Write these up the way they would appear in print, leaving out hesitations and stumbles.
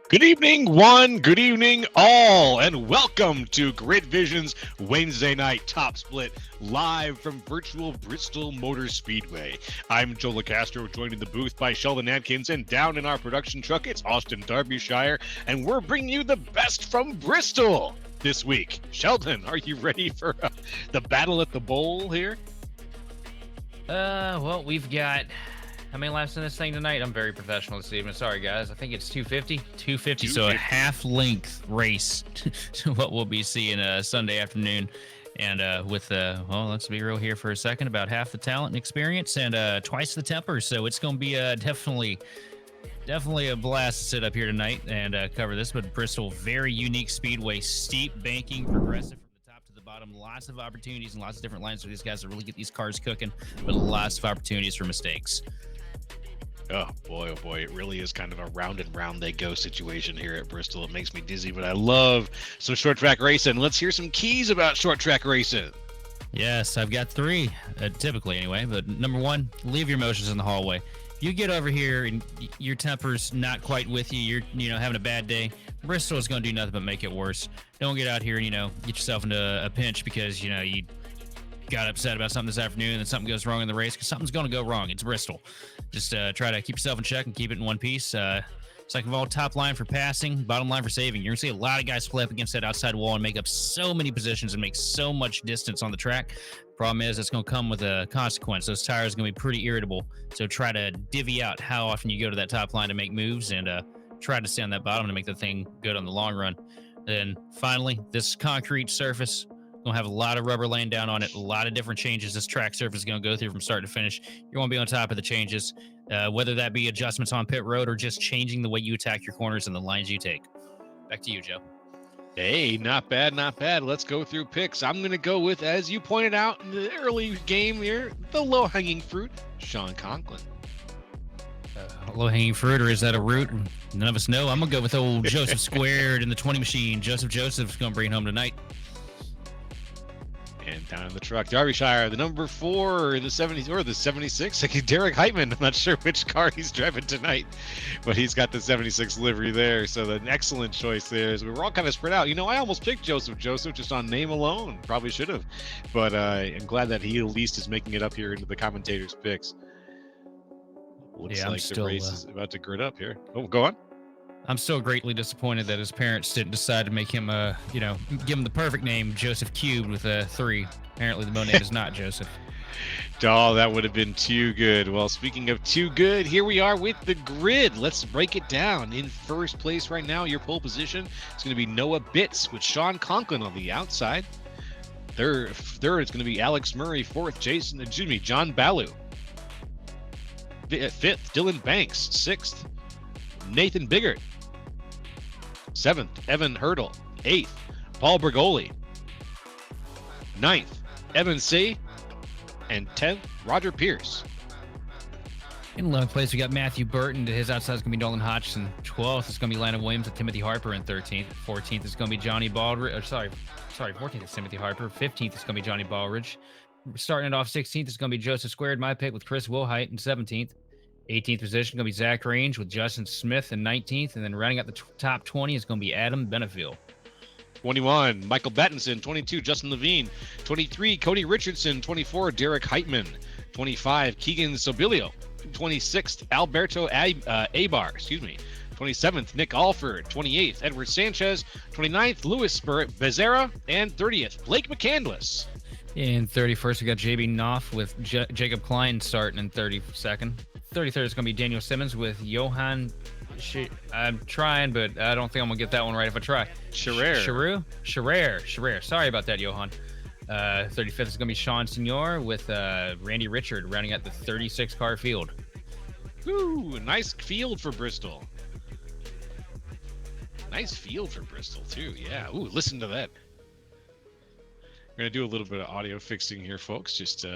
Good evening, one. Good evening, all, and welcome to Grid Vision's Wednesday night top split live from virtual Bristol Motor Speedway. I'm Joe LaCastro, joined in the booth by Sheldon Atkins, and down in our production truck, it's Austin Derbyshire, and we're bringing you the best from Bristol this week. Sheldon, are you ready for the battle at the bowl here? Well, we've got how many laps in this thing tonight? I'm very professional this evening. Sorry, guys. I think it's 250. 250. So a half-length race to what we'll be seeing Sunday afternoon. And well, let's be real here for a second, about half the talent and experience and twice the temper. So it's going to be definitely a blast to sit up here tonight and cover this. But Bristol, very unique speedway, steep banking, progressive from the top to the bottom. Lots of opportunities and lots of different lines for these guys to really get these cars cooking, but lots of opportunities for mistakes. Oh boy, it really is kind of a round and round they go situation here at Bristol. It makes me dizzy, but I love some short track racing. Let's hear some keys about short track racing. Yes, I've got three, typically anyway. But number one, leave your emotions in the hallway. You get over here and your temper's not quite with you. You're having a bad day. Bristol is going to do nothing but make it worse. Don't get out here and get yourself into a pinch because you got upset about something this afternoon and something goes wrong in the race, because something's going to go wrong. It's Bristol. Just try to keep yourself in check and keep it in one piece. Second of all, top line for passing, bottom line for saving. You're going to see a lot of guys play up against that outside wall and make up so many positions and make so much distance on the track. Problem is, it's going to come with a consequence. Those tires are going to be pretty irritable. So try to divvy out how often you go to that top line to make moves, and try to stay on that bottom to make the thing good on the long run. Then finally, this concrete surface, going to have a lot of rubber laying down on it, a lot of different changes this track surface is going to go through from start to finish. You're going to be on top of the changes, whether that be adjustments on pit road or just changing the way you attack your corners and the lines you take. Back to you, Joe. Hey, not bad. Let's go through picks. I'm going to go with, as you pointed out in the early game here, the low-hanging fruit, Sean Conklin. Low-hanging fruit, or is that a root? None of us know. I'm going to go with old Joseph Squared in the 20 machine. Joseph's going to bring it home tonight. And down in the truck, Derbyshire, the number 4 in the 70s or the 76. Derek Heitman. I'm not sure which car he's driving tonight, but he's got the 76 livery there. So an excellent choice there. So we were all kind of spread out. I almost picked Joseph just on name alone. Probably should have, but I'm glad that he at least is making it up here into the commentators' picks. Looks like the race is about to grid up here. Oh, go on. I'm still greatly disappointed that his parents didn't decide to make him, give him the perfect name, Joseph Cubed with a 3. Apparently the Mo name is not Joseph. Oh, that would have been too good. Well, speaking of too good, here we are with the grid. Let's break it down. In first place right now, your pole position is going to be Noah Bitts with Sean Conklin on the outside. Third it's going to be Alex Murray. Fourth, John Ballew. Fifth, Dylan Banks. Sixth, Nathan Biggert. 7th, Evan Hurdle. 8th, Paul Bergoli. 9th, Evan C. And 10th, Roger Pierce. In 11th place, we got Matthew Burton. His outside is going to be Nolan Hodgson. 12th is going to be Landon Williams with Timothy Harper in 13th. 14th is going to be Johnny Baldridge. 14th is Timothy Harper. 15th is going to be Johnny Baldridge. Starting it off 16th is going to be Joseph Squared, my pick, with Chris Wilhite in 17th. 18th position going to be Zach Range with Justin Smith in 19th, and then rounding out the top 20 is going to be Adam Benefiel. 21, Michael Battinson. 22, Justin Levine. 23, Cody Richardson. 24, Derek Heitman. 25, Keegan Sobilio. 26th, Alberto Abar. 27th, Nick Alford. 28th, Edward Sanchez. 29th, Luis Becerra. And 30th, Blake McCandless. In 31st, we got JB Knopf with Jacob Klein starting in 32nd. 33rd is going to be Daniel Simmons with Johan. I'm trying, but I don't think I'm going to get that one right if I try. Scherer. Sorry about that, Johan. 35th is going to be Sean Senior with Randy Richard rounding out the 36 car field. Ooh, nice field for Bristol. Nice field for Bristol, too. Yeah. Ooh, listen to that. We're going to do a little bit of audio fixing here, folks. Just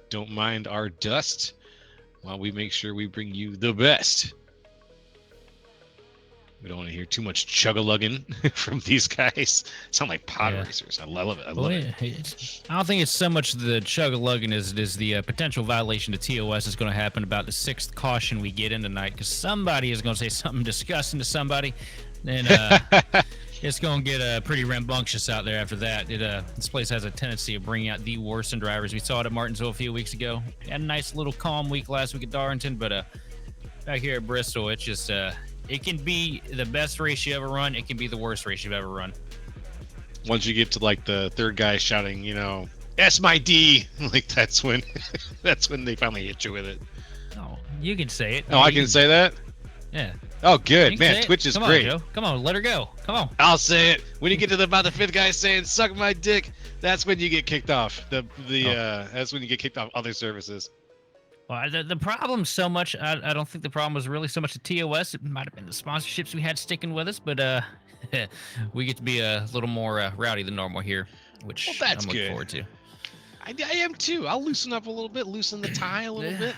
don't mind our dust while we make sure we bring you the best. We don't want to hear too much chug-a-lugging from these guys. Sound like pod Yeah. racers. I love it. I Well, love it. I don't think it's so much the chug-a-lugging as it is the potential violation to TOS is going to happen about the 6th caution we get in tonight, because somebody is going to say something disgusting to somebody, and it's going to get pretty rambunctious out there after that. This place has a tendency of bringing out the worst in drivers. We saw it at Martinsville a few weeks ago. Had a nice little calm week last week at Darlington, but back here at Bristol, it's just it can be the best race you ever run. It can be the worst race you've ever run. Once you get to like the third guy shouting, "S my D," like that's when they finally hit you with it. Oh, you can say it. Oh, I can say that? Yeah. Oh, You good. can Man, say it. Twitch is Come great. on, Joe. Come on, let her go. Come on. I'll say it. When you get to about the 5th guy saying "suck my dick," that's when you get kicked off. That's when you get kicked off other services. Well, the problem so much, I don't think the problem was really so much the TOS. It might have been the sponsorships we had sticking with us, but we get to be a little more rowdy than normal here, which that's I'm looking good. forward to. I am too. I'll loosen up a little bit, loosen the tie a little bit.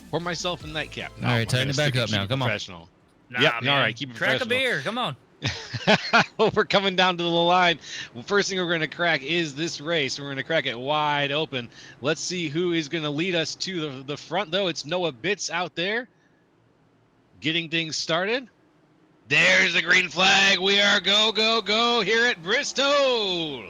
Pour myself a nightcap. No, All right, I'm tighten gonna it back stick up and now. keep it Come on. professional. Nah, Yep, man. all right, keep it Crack a professional. beer. Come on. Well, we're coming down to the line. Well, first thing we're going to crack is this race. We're going to crack it wide open. Let's see who is going to lead us to the front, though. It's Noah Bitts out there getting things started. There's the green flag. We are go, go, go here at Bristol.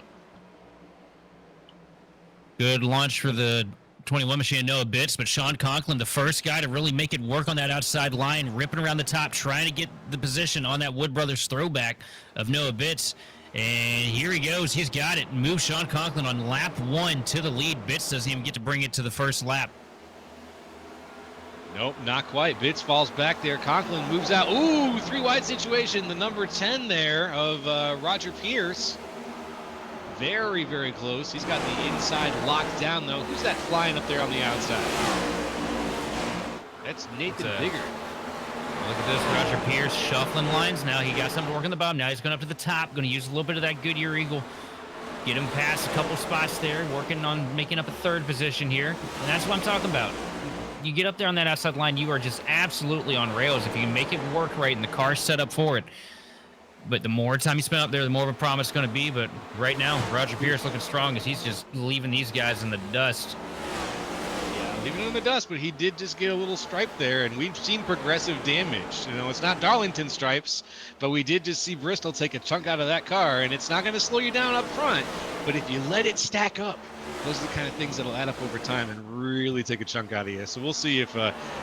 Good launch for the 21 machine, Noah Bitts, but Sean Conklin, the first guy to really make it work on that outside line, ripping around the top, trying to get the position on that Wood Brothers throwback of Noah Bitts. And here he goes. He's got it. Move Sean Conklin on lap 1 to the lead. Bitts doesn't even get to bring it to the first lap. Nope, not quite. Bitts falls back there. Conklin moves out. Ooh, 3 wide situation. The number 10 there of Roger Pierce. Very, very close. He's got the inside locked down, though. Who's that flying up there on the outside? That's Nathan Bigger. Look at this. Roger Pierce shuffling lines. Now he got something to work on the bottom. Now he's going up to the top. Going to use a little bit of that Goodyear Eagle. Get him past a couple spots there. Working on making up a 3rd position here. And that's what I'm talking about. You get up there on that outside line, you are just absolutely on rails if you can make it work right and the car's set up for it. But the more time you spend up there, the more of a promise it's going to be. But right now, Roger Pierce looking strong as he's just leaving these guys in the dust. Yeah, leaving him in the dust, but he did just get a little stripe there, and we've seen progressive damage. It's not Darlington stripes, but we did just see Bristol take a chunk out of that car, and it's not going to slow you down up front. But if you let it stack up, those are the kind of things that'll add up over time and really take a chunk out of you. So we'll see if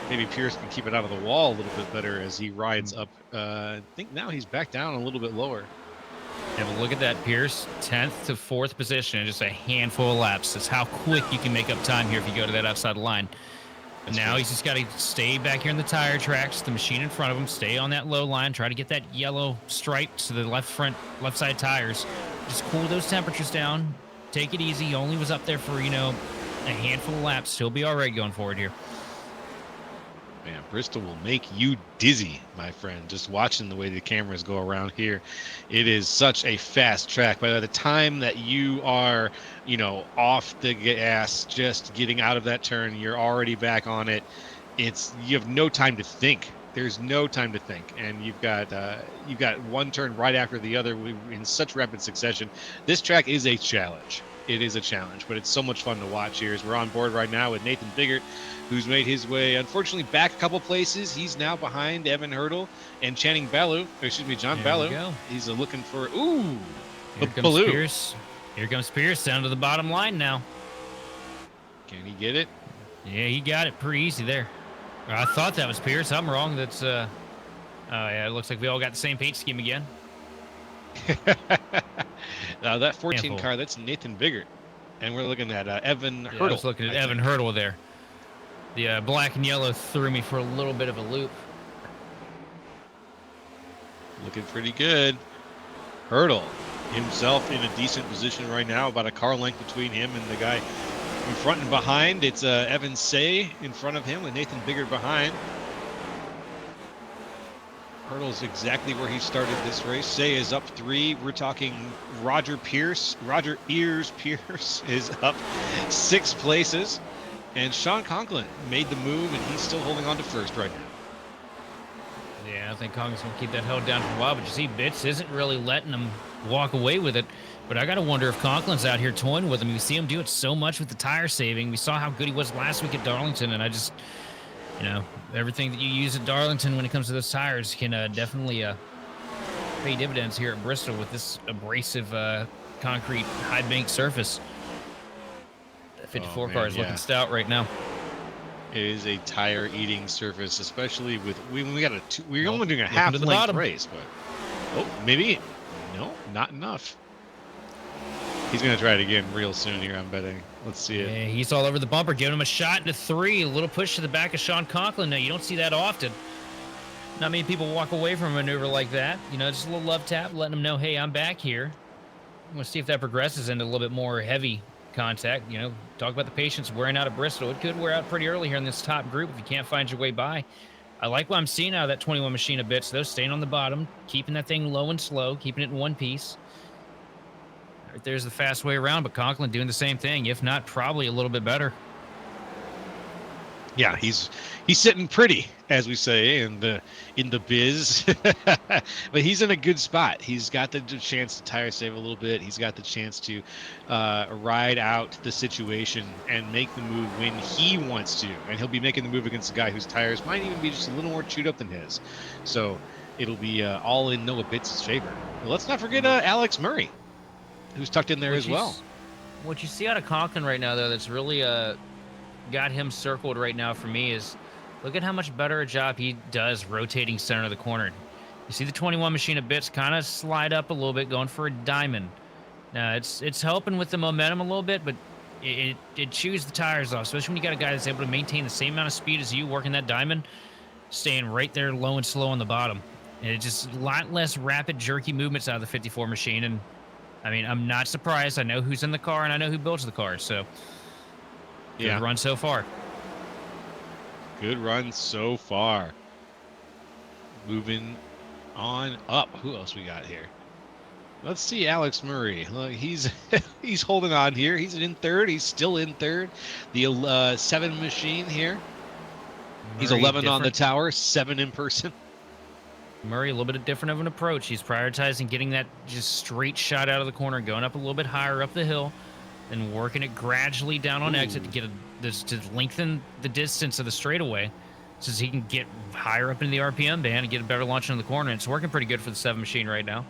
maybe Pierce can keep it out of the wall a little bit better as he rides up. I think now he's back down a little bit lower. Have a look at that, Pierce. 10th to 4th position in just a handful of laps. That's how quick you can make up time here if you go to that outside line. But now he's just got to stay back here in the tire tracks, the machine in front of him, stay on that low line, try to get that yellow stripe to the left side tires. Just cool those temperatures down. Take it easy. He only was up there for, a handful of laps. He'll be all right going forward here. Man, Bristol will make you dizzy, my friend, just watching the way the cameras go around here. It is such a fast track. By the time that you are, off the gas, just getting out of that turn, you're already back on it. You have no time to think. There's no time to think, and you've got one turn right after the other in such rapid succession. This track is a challenge. It is a challenge, but it's so much fun to watch here as we're on board right now with Nathan Biggert, who's made his way, unfortunately, back a couple places. He's now behind Evan Hurdle and John Ballew. He's looking for, Here comes Pierce. Here comes Pierce down to the bottom line now. Can he get it? Yeah, he got it pretty easy there. I thought that was Pierce. I'm wrong. That's oh yeah, it looks like we all got the same paint scheme again. That 14 car, that's Nathan Biggert. And we're looking at Evan Hurdle. I was looking at Evan Hurdle there. The black and yellow threw me for a little bit of a loop. Looking pretty good. Hurdle himself in a decent position right now, about a car length between him and the guy in front and behind. It's Evan Say in front of him with Nathan Biggert behind. Hurdle's exactly where he started this race. Say is up 3. We're talking Roger Pierce. Roger Ears Pierce is up 6 places. And Sean Conklin made the move, and he's still holding on to first right now. Yeah, I think Conklin's going to keep that held down for a while, but you see, Bits isn't really letting him walk away with it. But I got to wonder if Conklin's out here toying with him. You see him do it so much with the tire saving. We saw how good he was last week at Darlington, and I just, you know, everything that you use at Darlington when it comes to those tires can definitely pay dividends here at Bristol with this abrasive concrete high bank surface. The 54 car is looking stout right now. It is a tire eating surface, especially with we got we're only doing a half length race, but maybe not enough. He's gonna try it again real soon here, I'm betting. Let's see it. Yeah, he's all over the bumper, giving him a shot into 3. A little push to the back of Sean Conklin. Now, you don't see that often. Not many people walk away from a maneuver like that. You know, just a little love tap, letting them know, hey, I'm back here. I'm going to see if that progresses into a little bit more heavy contact. You know, talk about the patience wearing out at Bristol. It could wear out pretty early here in this top group if you can't find your way by. I like what I'm seeing out of that 21 machine a bit, though, staying on the bottom, keeping that thing low and slow, keeping it in one piece. Right there's the fast way around, but Conklin doing the same thing, if not probably a little bit better. Yeah, he's sitting pretty, as we say in the biz, but he's in a good spot. He's got the chance to tire save a little bit. He's got the chance to ride out the situation and make the move when he wants to, and he'll be making the move against a guy whose tires might even be just a little more chewed up than his. So it'll be all in Noah Bitts' favor. But let's not forget Alex Murray, who's tucked in there as well. What you see out of Conklin right now, though, that's really got him circled right now for me is look at how much better a job he does rotating center of the corner. You see the 21 machine of Bits kind of slide up a little bit, going for a diamond. Now, it's helping with the momentum a little bit, but it chews the tires off, especially when you got a guy that's able to maintain the same amount of speed as you working that diamond, staying right there low and slow on the bottom. And it's just a lot less rapid, jerky movements out of the 54 machine. And, I mean, I'm not surprised. I know who's in the car, and I know who builds the car, so... Good run so far. Good run so far. Moving on up. Who else we got here? Let's see Alex Murray. Look, he's holding on here. He's in third. He's still in third. The 7 machine here. He's 11 on the tower, 7 in person. Murray, a little bit different of an approach. He's prioritizing getting that just straight shot out of the corner, going up a little bit higher up the hill, and working it gradually down on exit to get to lengthen the distance of the straightaway so he can get higher up into the RPM band and get a better launch in the corner. It's working pretty good for the 7 machine right now.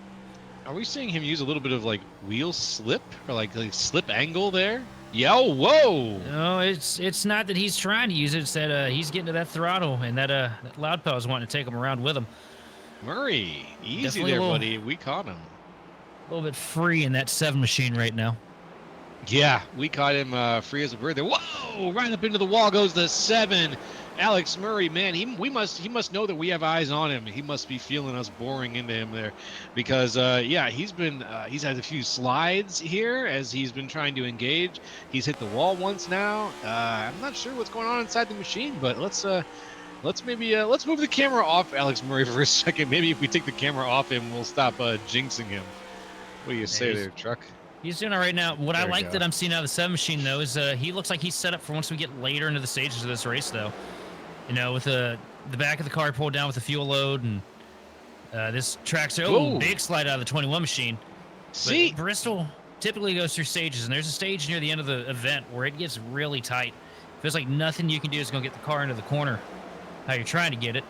Are we seeing him use a little bit of like wheel slip or like slip angle there? Yeah, whoa! No, it's not that he's trying to use it. It's that he's getting to that throttle, and that loud pedal is wanting to take him around with him. Murray, easy definitely there, buddy. We caught him. A little bit free in that 7 machine right now. Yeah, we caught him free as a bird there. Whoa! Right up into the wall goes the 7. Alex Murray, man, he must know that we have eyes on him. He must be feeling us boring into him there, because yeah, he's had a few slides here as he's been trying to engage. He's hit the wall once now. I'm not sure what's going on inside the machine, but let's move the camera off Alex Murray for a second. Maybe if we take the camera off him, we'll stop jinxing him. What do you say there, Truck? He's doing it right now. What I like that I'm seeing out of the 7 machine, though, is he looks like he's set up for once we get later into the stages of this race, though. You know, with the back of the car pulled down with the fuel load, and this track's big slide out of the 21 machine. See, but Bristol typically goes through stages, and there's a stage near the end of the event where it gets really tight. Feels like nothing you can do is going to get the car into the corner how you're trying to get it.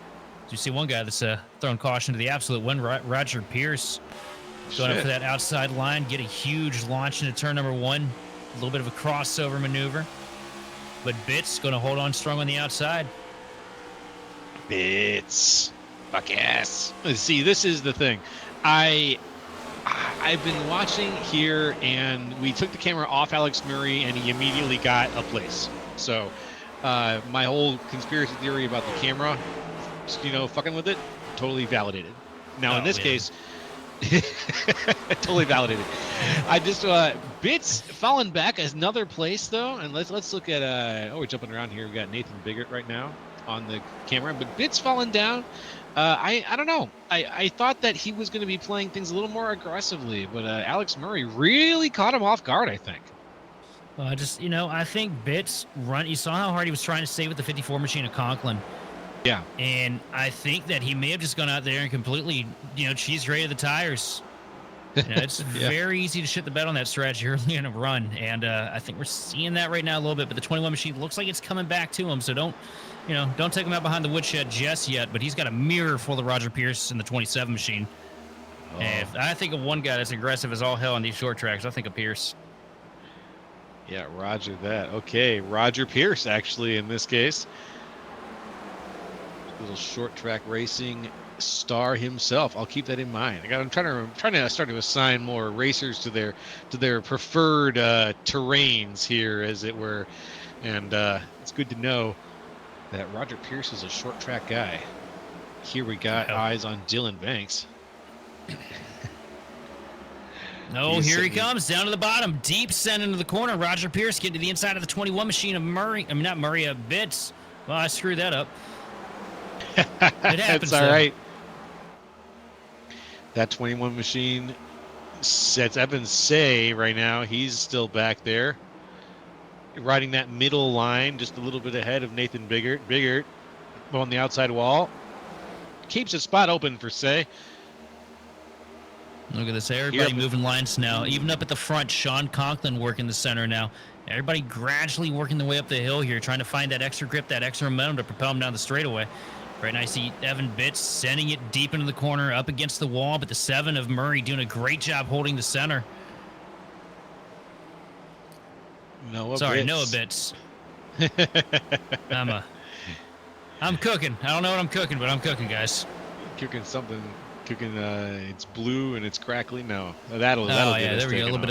So you see one guy that's throwing caution to the absolute one, Roger Pierce. Going up for that outside line, get a huge launch into turn number 1. A little bit of a crossover maneuver. But Bits going to hold on strong on the outside. Bits. Fuck yes. See, this is the thing. I've been watching here, and we took the camera off Alex Murray, and he immediately got a place. So my whole conspiracy theory about the camera, you know, fucking with it, totally validated. Now, in this case... totally validated. I just Bits falling back another place though, and let's look at we're jumping around here. We got Nathan Biggert right now on the camera, but Bits falling down. I don't know. I thought that he was going to be playing things a little more aggressively, but Alex Murray really caught him off guard, I think. I think Bits run. You saw how hard he was trying to stay with the 54 machine of Conklin. Yeah. And I think that he may have just gone out there and completely, cheese rated the tires. It's Yeah. very easy to shit the bed on that stretch early in a run, and I think we're seeing that right now a little bit. But the 21 machine looks like it's coming back to him, so don't take him out behind the woodshed just yet. But he's got a mirror full of Roger Pierce in the 27 machine. Oh. And if I think of one guy that's aggressive as all hell on these short tracks, I think of Pierce. Yeah, Roger that. Okay, Roger Pierce, actually, in this case. Little short track racing star himself. I'll keep that in mind. I'm trying to start to assign more racers to their preferred terrains here, as it were, and it's good to know that Roger Pierce is a short track guy. Here we got eyes on Dylan Banks. No, here he comes down to the bottom, deep send into the corner. Roger Pierce getting to the inside of the 21 machine of Murray. I mean, not Murray, Bitts. Well, I screwed that up. It happens. That's all right. That 21 machine sets Evans say right now. He's still back there, riding that middle line, just a little bit ahead of Nathan Biggert. Biggert on the outside wall keeps a spot open for Say. Look at this. Everybody moving lines now. Even up at the front, Sean Conklin working the center now. Everybody gradually working their way up the hill here, trying to find that extra grip, that extra momentum to propel them down the straightaway. Right now, I see Evan Bitts sending it deep into the corner, up against the wall, but the 7 of Murray doing a great job holding the center. Noah Bitts. I'm cooking. I don't know what I'm cooking, but I'm cooking, guys. Cooking something. It's blue and it's crackly. No, that'll. Yeah, there we go. A little bit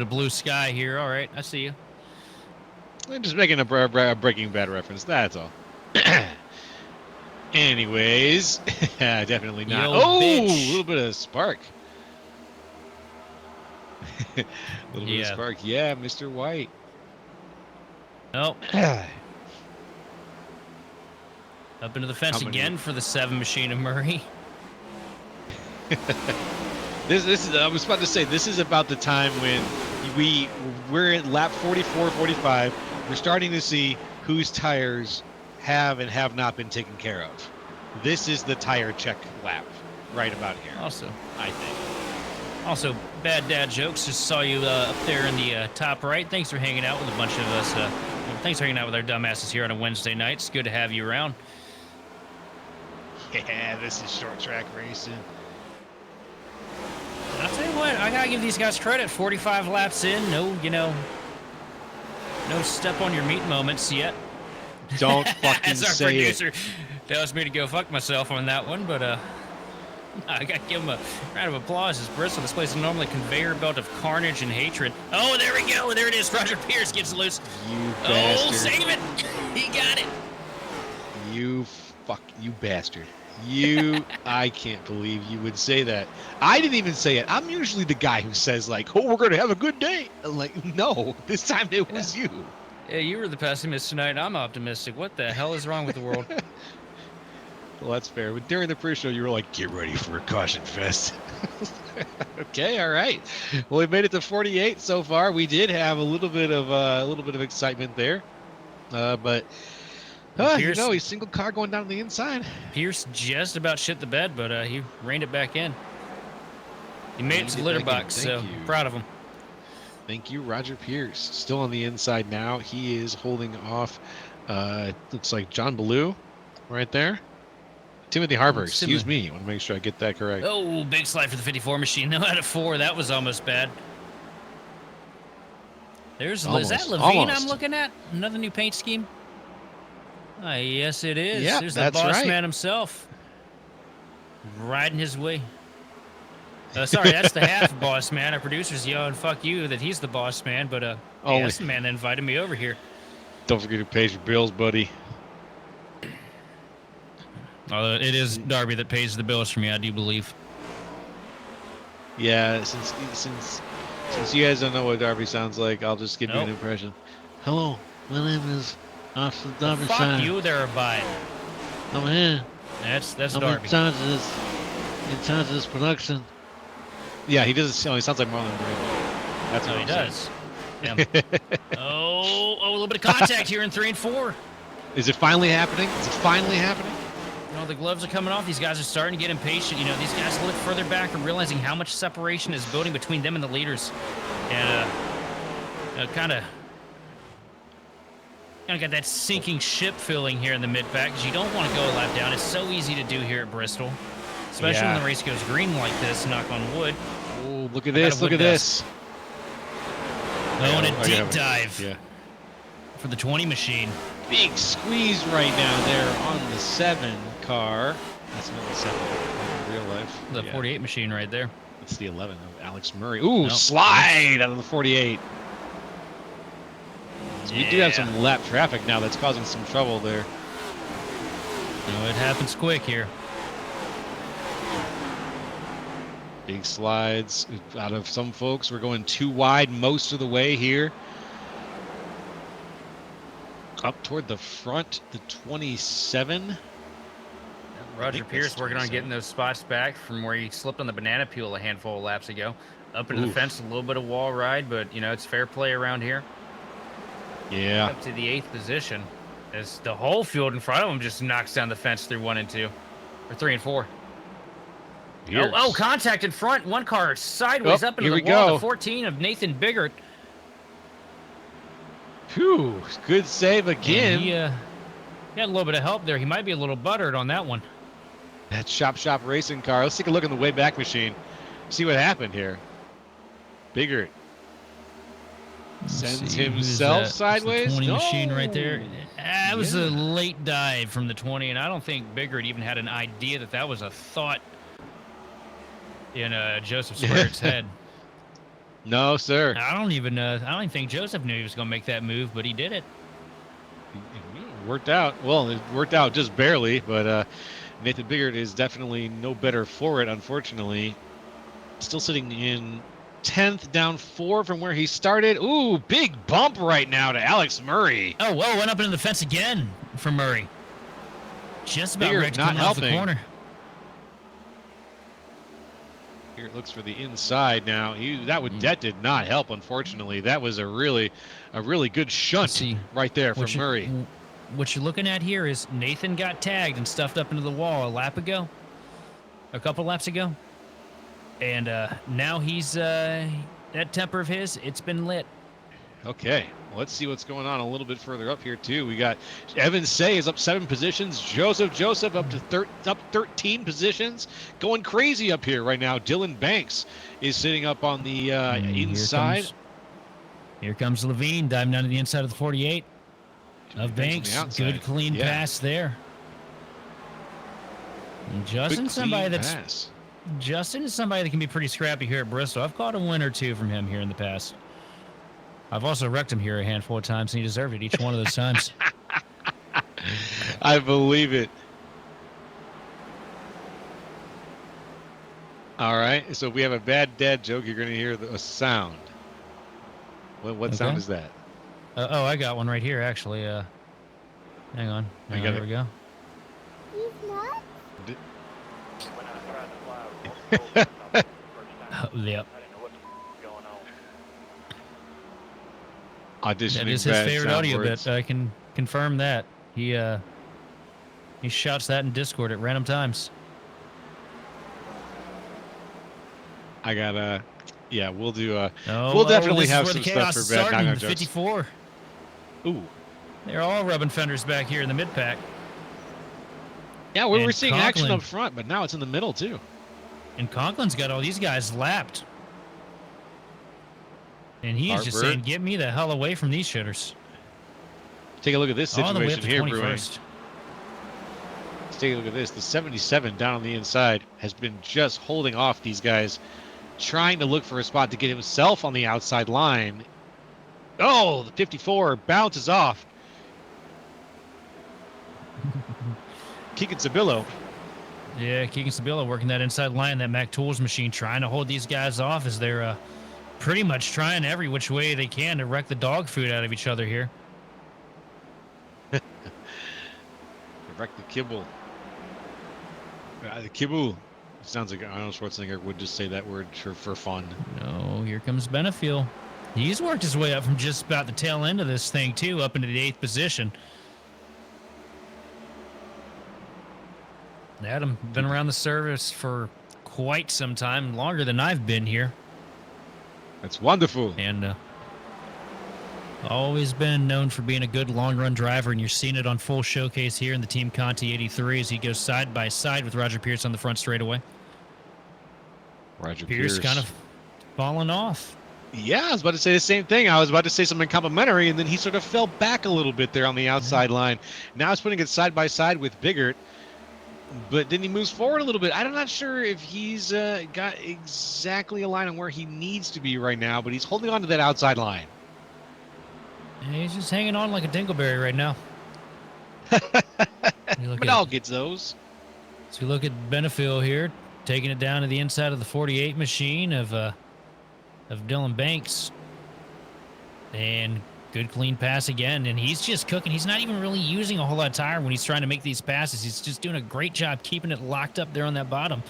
of blue sky here. All right, I see you. I'm just making a Breaking Bad reference. That's all. Anyways, definitely not. A little bit of spark. A little bit of spark. Yeah, Mr. White. Nope. Up into the fence again for the 7 machine of Murray. This is. I was about to say, this is about the time when we're at lap 44, 45. We're starting to see whose tires have and have not been taken care of. This is the tire check lap right about here. Also, I think. Also, bad dad jokes. Just saw you up there in the top right. Thanks for hanging out with a bunch of us. Thanks for hanging out with our dumbasses here on a Wednesday night. It's good to have you around. Yeah, this is short track racing. I'll tell you what, I gotta give these guys credit. 45 laps in, no step on your meat moments yet. Don't fucking As our say producer it. tells me to go fuck myself on that one, but I gotta give him a round of applause. As Bristol displays a normally conveyor belt of carnage and hatred. Oh, there we go. There it is. Roger Pierce gets loose. You bastard. Oh, save it. He got it. You bastard. I can't believe you would say that. I didn't even say it. I'm usually the guy who says, like, oh, we're going to have a good day. I'm like, no, this time it was you. Yeah, you were the pessimist tonight. I'm optimistic. What the hell is wrong with the world? Well, that's fair. But during the pre-show, you were like, get ready for a caution fest. Okay, all right. Well, we made it to 48 so far. We did have a little bit of excitement there. But Pierce, he's single car going down the inside. Pierce just about shit the bed, but he reined it back in. He made it to the litter box, so proud of him. Thank you, Roger Pierce. Still on the inside now. He is holding off, looks like John Ballou right there. Timothy Harper, excuse me. I want to make sure I get that correct. Oh, big slide for the 54 machine. No, out of 4. That was almost bad. Is that Levine I'm looking at? Another new paint scheme? Yes, it is. Yep, There's the boss man himself. Riding his way. Sorry, that's the half boss man. Our producer's yelling, fuck you, that he's the boss man. But that's the man that invited me over here. Don't forget to pay your bills, buddy. Although it is Darby that pays the bills for me, I do believe. Yeah, since you guys don't know what Darby sounds like, I'll just give you an impression. Hello, my name is Officer Darby. Fuck you there, Abide. I'm here. That's I'm Darby. in charge of this production. Yeah, he doesn't. He sounds like Marlon Brando. That's what he does. Yeah. Oh, a little bit of contact here in 3 and 4. Is it finally happening? Is it finally happening? You know, the gloves are coming off. These guys are starting to get impatient. You know, these guys look further back and realizing how much separation is building between them and the leaders. And kind of got that sinking ship feeling here in the mid-pack because you don't want to go a lap down. It's so easy to do here at Bristol, especially when the race goes green like this, knock on wood. Oh, look at this. Look at this. Oh, and a deep dive for the 20 machine. Big squeeze right now there on the 7 car. That's not the 7 in real life. The 48 machine right there. That's the 11 of Alex Murray. Ooh, slide out of the 48. So we do have some lap traffic now that's causing some trouble there. No, it happens quick here. Big slides out of some folks. We're going too wide most of the way here. Up toward the front, the 27. Roger Pierce working on getting those spots back from where he slipped on the banana peel a handful of laps ago. Up into the fence, a little bit of wall ride, but, you know, it's fair play around here. Yeah. Up to the 8th position as the whole field in front of him just knocks down the fence through 1 and 2. Or 3 and 4. Oh, contact in front. One car sideways up into the wall. The 14 of Nathan Biggert. Phew, good save again. He got a little bit of help there. He might be a little buttered on that one. That shop racing car. Let's take a look in the way back machine. See what happened here. Biggert sends himself sideways. The 20 machine right there. That was a late dive from the 20, and I don't think Biggert even had an idea that that was a thought in Joseph Square's head. No, sir. I don't even think Joseph knew he was going to make that move, but he did it. It worked out. Well, it worked out just barely, but Nathan Biggert is definitely no better for it, unfortunately. Still sitting in 10th, down 4 from where he started. Ooh, big bump right now to Alex Murray. Oh, whoa, went up into the fence again for Murray. Just about ready to come off the corner. Here it looks for the inside now. That did not help, unfortunately. That was a really good shunt right there from Murray. What you're looking at here is Nathan got tagged and stuffed up into the wall a couple laps ago. And now he's, that temper of his, it's been lit. Okay, well, let's see what's going on a little bit further up here, too. We got Evan Say is up 7 positions. Joseph up to up 13 positions. Going crazy up here right now. Dylan Banks is sitting up on the inside. Here comes Levine diving down to the inside of the 48 of Banks. Good, clean pass there. And Justin is somebody that can be pretty scrappy here at Bristol. I've caught a win or two from him here in the past. I've also wrecked him here a handful of times, and he deserved it each one of those times. I believe it. All right, so if we have a bad dad joke, you're going to hear a sound. What sound is that? I got one right here, actually. Hang on. There we go. Yep. That is his favorite audio bit. I can confirm that. He shouts that in Discord at random times. We'll do we'll definitely have some stuff for bad knock-on jokes. 54. Ooh. They're all rubbing fenders back here in the mid-pack. Yeah, we're seeing action up front, but now it's in the middle too. And Conklin's got all these guys lapped. And he's just saying, get me the hell away from these shitters. Take a look at this situation here, Brewing. 21st. Let's take a look at this. The 77 down on the inside has been just holding off these guys, trying to look for a spot to get himself on the outside line. Oh, the 54 bounces off. Keegan Sabillo. Yeah, Keegan Sabillo working that inside line, that Mac Tools machine, trying to hold these guys off as they're pretty much trying every which way they can to wreck the dog food out of each other here. Wreck the kibble. The kibble. Sounds like Arnold Schwarzenegger would just say that word for fun. No, here comes Benefiel. He's worked his way up from just about the tail end of this thing, too, up into the 8th position. Adam, been around the service for quite some time, longer than I've been here. That's wonderful. And always been known for being a good long-run driver, and you're seeing it on full showcase here in the Team Conti 83 as he goes side by side with Roger Pierce on the front straightaway. Roger Pierce kind of falling off. Yeah, I was about to say the same thing. I was about to say something complimentary, and then he sort of fell back a little bit there on the outside line. Now he's putting it side by side with Biggert, but then he moves forward a little bit. I'm not sure if he's got exactly a line on where he needs to be right now, but he's holding on to that outside line. And he's just hanging on like a dingleberry right now. Manal gets those. So we look at Benefiel here, taking it down to the inside of the 48 machine of Dylan Banks. And good clean pass again. And he's just cooking. He's not even really using a whole lot of tire when he's trying to make these passes. He's just doing a great job keeping it locked up there on that bottom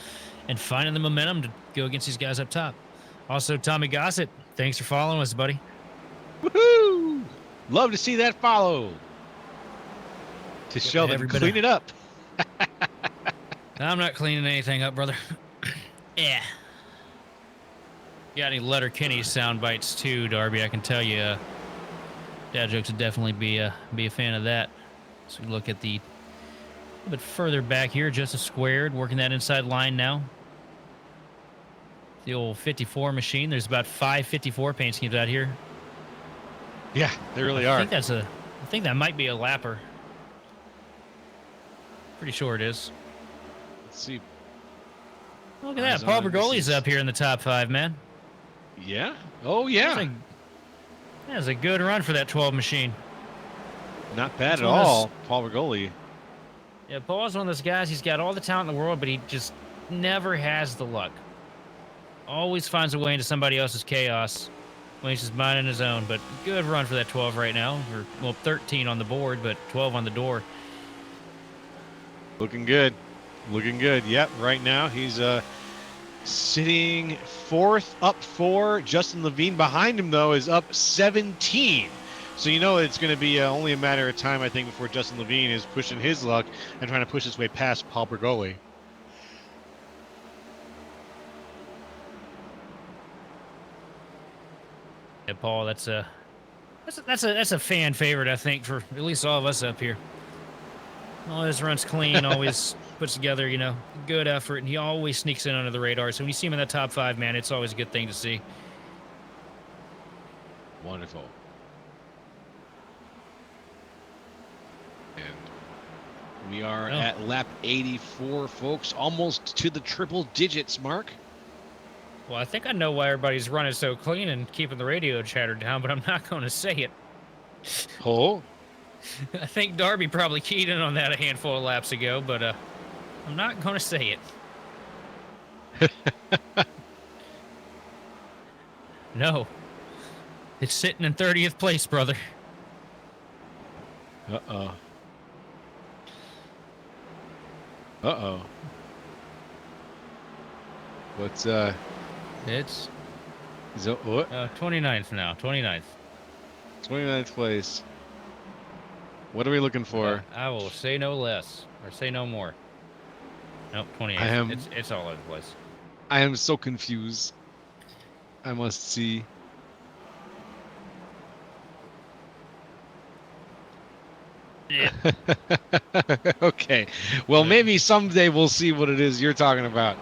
and finding the momentum to go against these guys up top. Also, Tommy Gossett, thanks for following us, buddy. Woohoo! Love to see that follow. To show them clean it up. I'm not cleaning anything up, brother. Yeah. Got any Letterkenny sound bites too, Darby? I can tell you, Dad Jokes would definitely be a fan of that. So we look at a little bit further back here, just a squared, working that inside line now. The old 54 machine. There's about 5 54 paint schemes out here. Yeah, they really are. I think that might be a lapper. Pretty sure it is. Let's see. Look at that. Paul Bergoli's up here in the top 5, man. Yeah. Oh, yeah. That's a good run for that 12 machine. Not bad at all, Paul Bergoli. Yeah, Paul's one of those guys. He's got all the talent in the world, but he just never has the luck. Always finds a way into somebody else's chaos when he's just minding his own. But good run for that 12 right now. Well, 13 on the board, but 12 on the door. Looking good. Looking good. Yep, right now he's sitting 4th, up 4. Justin Levine behind him, though, is up 17. So you know it's going to be only a matter of time, I think, before Justin Levine is pushing his luck and trying to push his way past Paul Bergoli. Yeah, Paul, that's a fan favorite, I think, for at least all of us up here. Always runs clean, always puts together, good effort, and he always sneaks in under the radar. So when you see him in the top 5, man, it's always a good thing to see. Wonderful. And we are at lap 84, folks, almost to the triple digits mark. Well, I think I know why everybody's running so clean and keeping the radio chatter down, but I'm not going to say it. Oh? I think Darby probably keyed in on that a handful of laps ago, but I'm not going to say it. No. It's sitting in 30th place, brother. Uh-oh. Uh-oh. What's, It's... Is it what? 29th now, 29th. 29th place. What are we looking for? I will say no less, or say no more. Nope, 28th. It's all over the place. I am so confused. I must see. Yeah. Okay. Well, maybe someday we'll see what it is you're talking about.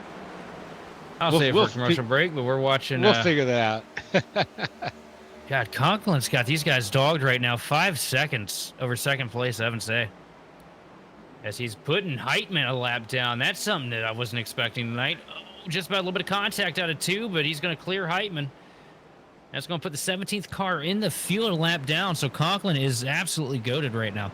I'll say it for a commercial break, but we're watching... We'll figure that out. God, Conklin's got these guys dogged right now. 5 seconds over second place, Evan Say. As he's putting Heitman a lap down. That's something that I wasn't expecting tonight. Oh, just about a little bit of contact out of 2, but he's going to clear Heitman. That's going to put the 17th car in the field a lap down, so Conklin is absolutely goated right now.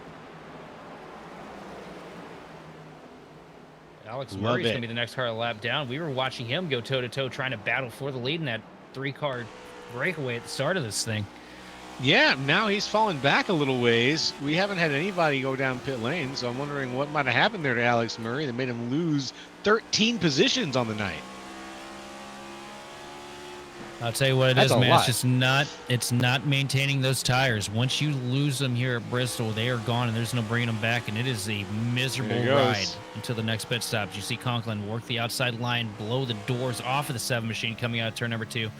Alex Murray's going to be the next car a lap down. We were watching him go toe-to-toe trying to battle for the lead in that 3-car breakaway at the start of this thing. Yeah, now he's fallen back a little ways. We haven't had anybody go down pit lane, so I'm wondering what might have happened there to Alex Murray that made him lose 13 positions on the night. I'll tell you what it That's is, a man. lot. It's not maintaining those tires. Once you lose them here at Bristol, they are gone, and there's no bringing them back. And it is a miserable There it goes. ride until the next pit stop. You see Conklin work the outside line, blow the doors off of the 7 machine coming out of turn number 2.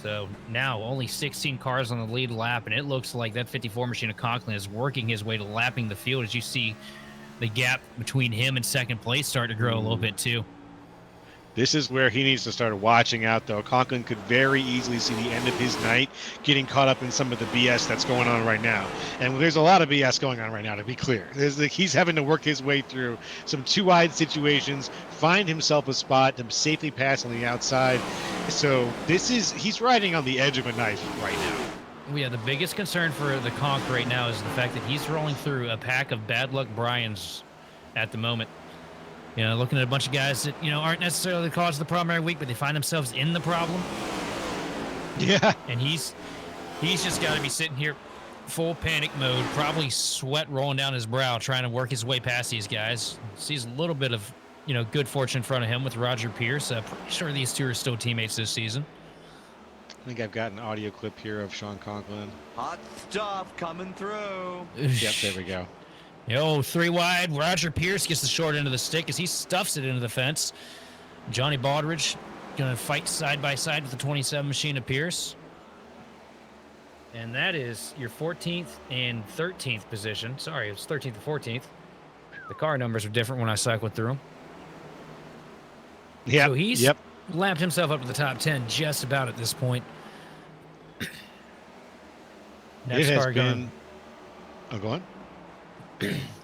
So now only 16 cars on the lead lap, and it looks like that 54 machine of Conklin is working his way to lapping the field. As you see the gap between him and second place start to grow a little bit too. This is where he needs to start watching out, though. Conklin could very easily see the end of his night getting caught up in some of the BS that's going on right now. And there's a lot of BS going on right now, to be clear. He's having to work his way through some two-wide situations, find himself a spot to safely pass on the outside. So he's riding on the edge of a knife right now. Yeah, the biggest concern for the Conk right now is the fact that he's rolling through a pack of bad luck Bryans at the moment. You know, looking at a bunch of guys that, aren't necessarily the cause of the problem every week, but they find themselves in the problem. Yeah. And he's just got to be sitting here full panic mode, probably sweat rolling down his brow, trying to work his way past these guys. Sees a little bit of, good fortune in front of him with Roger Pierce. Pretty sure these two are still teammates this season. I think I've got an audio clip here of Sean Conklin. Hot stuff coming through. Yep, there we go. 3 wide. Roger Pierce gets the short end of the stick as he stuffs it into the fence. Johnny Baldridge going to fight side by side with the 27 machine of Pierce. And that is your 14th and 13th position. Sorry, it's 13th and 14th. The car numbers are different when I cycled through them. Yeah. So he's lapped himself up to the top 10 just about at this point. Next car going. Oh, go on.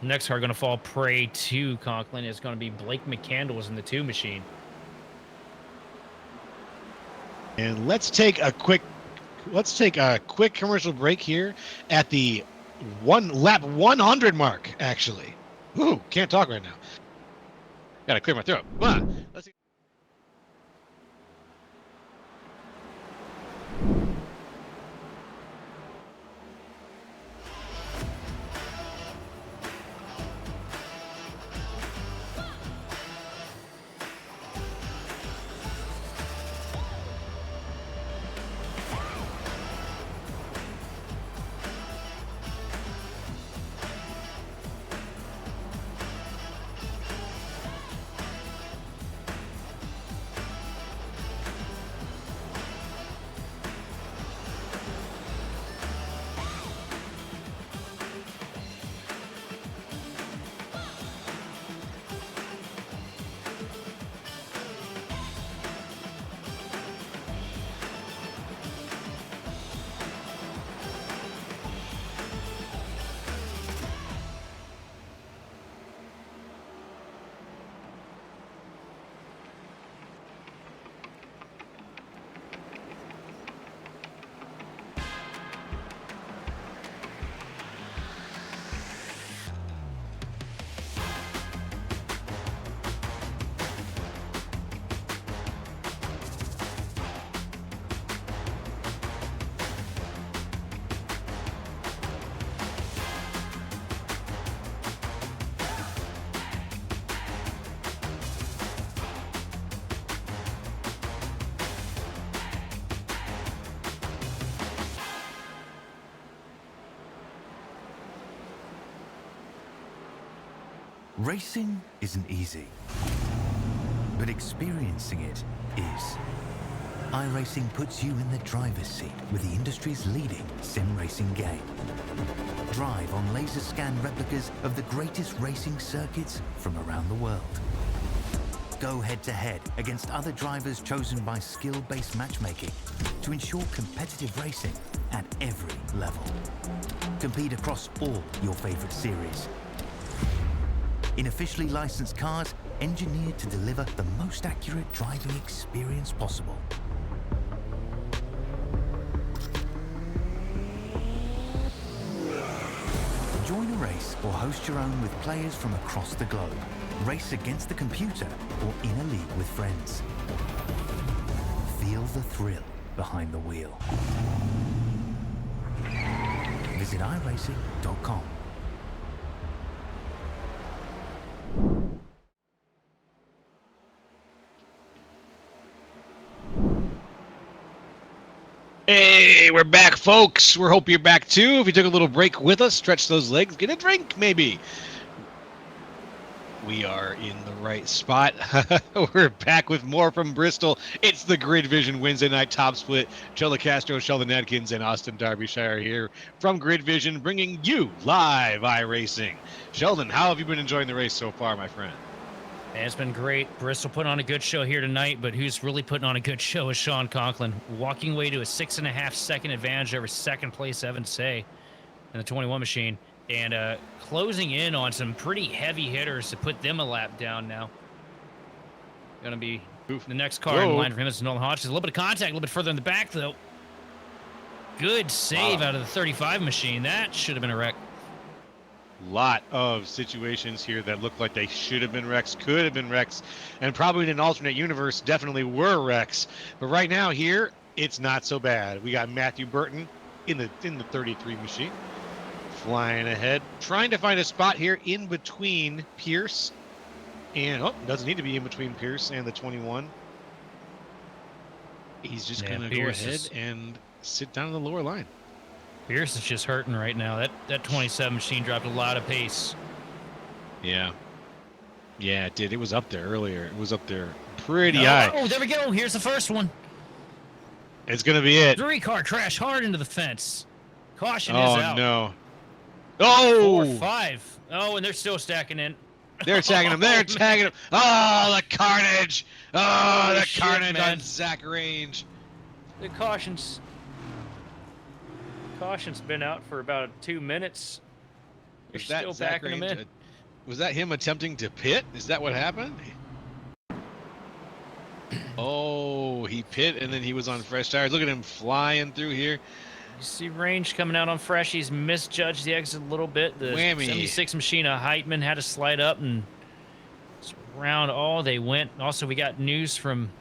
Next car going to fall prey to Conklin is going to be Blake McCandles in the 2 machine. And let's take a quick commercial break here at the lap 100 mark. Actually, ooh, can't talk right now. Gotta clear my throat. Come on. Let's see. Racing isn't easy, but experiencing it is. iRacing puts you in the driver's seat with the industry's leading sim racing game. Drive on laser scan replicas of the greatest racing circuits from around the world. Go head-to-head against other drivers chosen by skill-based matchmaking to ensure competitive racing at every level. Compete across all your favorite series. In officially licensed cars, engineered to deliver the most accurate driving experience possible. Join a race or host your own with players from across the globe. Race against the computer or in a league with friends. Feel the thrill behind the wheel. Visit iRacing.com. Hey, we're back, folks. We hope you're back too. If you took a little break with us, stretch those legs, get a drink, maybe. We are in the right spot. We're back with more from Bristol. It's the Grid Vision Wednesday night top split. Joe Castro, Sheldon Adkins, and Austin Derbyshire here from Grid Vision, bringing you live iRacing. Sheldon, how have you been enjoying the race so far, my friend? Man, it's been great. Bristol put on a good show here tonight, but who's really putting on a good show is Sean Conklin, walking away to a 6.5-second advantage over second place Evan Say in the 21 machine, and closing in on some pretty heavy hitters to put them a lap down now. Going to be the next car in line for him is Nolan Hodges. A little bit of contact, a little bit further in the back, though. Good save out of the 35 machine. That should have been a wreck. Lot of situations here that look like they should have been wrecks, could have been wrecks, and probably in an alternate universe definitely were wrecks. But right now here, it's not so bad. We got Matthew Burton in the 33 machine, flying ahead, trying to find a spot here in between Pierce and doesn't need to be in between Pierce and the 21. He's just gonna go ahead and sit down in the lower line. Pierce is just hurting right now. That 27 machine dropped a lot of pace. Yeah, it did. It was up there earlier. It was up there pretty high. Oh, there we go. Here's the first one. It's gonna be it. 3-car crash hard into the fence. Caution is out. Oh no. Oh, 4, 5. Oh, and they're still stacking in. They're tagging him. They're tagging him. Oh, the carnage. Oh, the carnage man. on Zach Range. The caution's been out for about 2 minutes. You're still backing him in. Was that him attempting to pit? Is that what happened? Oh, he pit and then he was on fresh tires. Look at him flying through here. You see Range coming out on fresh. He's misjudged the exit a little bit. The Whammy. 76 machine of Heitman had to slide up and around all they went. Also, we got news from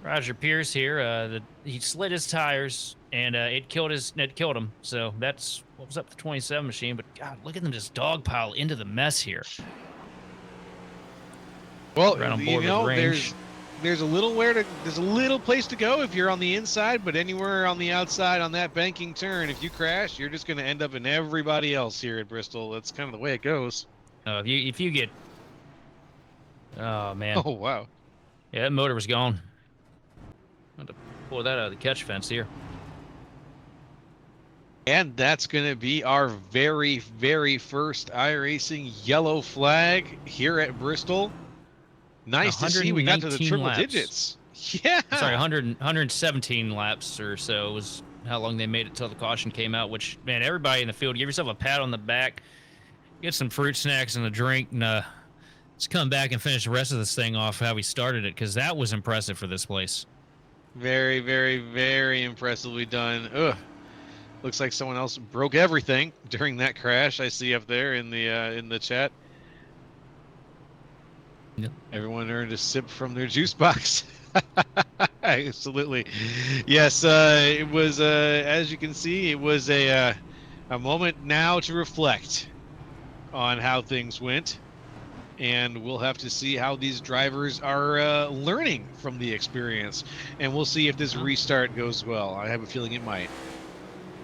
Roger Pierce here that he slid his tires and it killed him. So that's what was up the 27 machine. But God, look at them just dogpile into the mess here. Well, right on board with Range. There's a little place to go if you're on the inside, but anywhere on the outside on that banking turn, if you crash, you're just going to end up in everybody else here at Bristol. That's kind of the way it goes. If you get, oh man, oh wow, yeah, that motor was gone. I'm going to pull that out of the catch fence here. And that's going to be our very, very first iRacing yellow flag here at Bristol. Nice to see we got to the triple digits. Yeah. Sorry, 117 laps or so was how long they made it till the caution came out, which, man, everybody in the field, give yourself a pat on the back, get some fruit snacks and a drink, and let's come back and finish the rest of this thing off how we started it, because that was impressive for this place. Very, very, very impressively done. Ugh. Looks like someone else broke everything during that crash I see up there in the chat. Yep. Everyone earned a sip from their juice box. Absolutely. Yes, it was, as you can see, it was a moment now to reflect on how things went. And we'll have to see how these drivers are learning from the experience. And we'll see if this restart goes well. I have a feeling it might.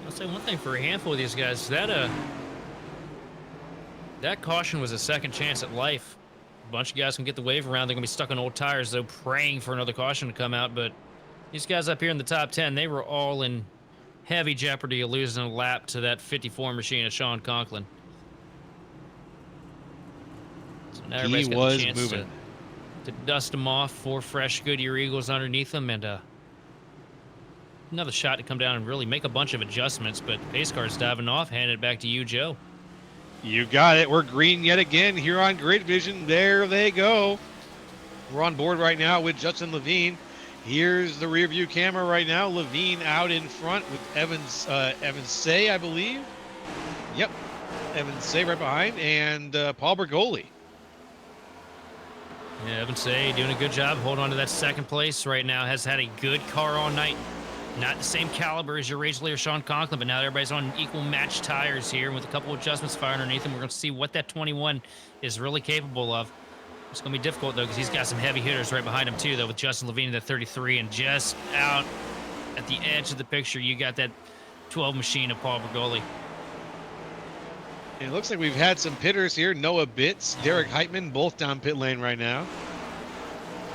I'll say one thing for a handful of these guys, that caution was a second chance at life. A bunch of guys can get the wave around. They're going to be stuck on old tires, though, praying for another caution to come out. But these guys up here in the top 10, they were all in heavy jeopardy of losing a lap to that 54 machine of Sean Conklin. So now everybody's got the chance to dust them off. 4 fresh Goodyear Eagles underneath them, and another shot to come down and really make a bunch of adjustments. But the pace car's diving off. Hand it back to you, Joe. You got it. We're green yet again here on Grid Vision. There they go. We're on board right now with Justin Levine. Here's the rear view camera right now. Levine out in front with Evans Say, I believe. Yep. Evans Say right behind, and Paul Bergoli. Yeah, Evans Say doing a good job holding on to that second place right now. Has had a good car all night. Not the same caliber as your race leader, Sean Conklin, but now everybody's on equal match tires here. And with a couple of adjustments fired underneath them, we're going to see what that 21 is really capable of. It's going to be difficult, though, because he's got some heavy hitters right behind him, too, though, with Justin Levine in the 33 and just out at the edge of the picture, you got that 12 machine of Paul Bergoli. And it looks like we've had some pitters here. Noah Bitts, Derek Heitman, both down pit lane right now.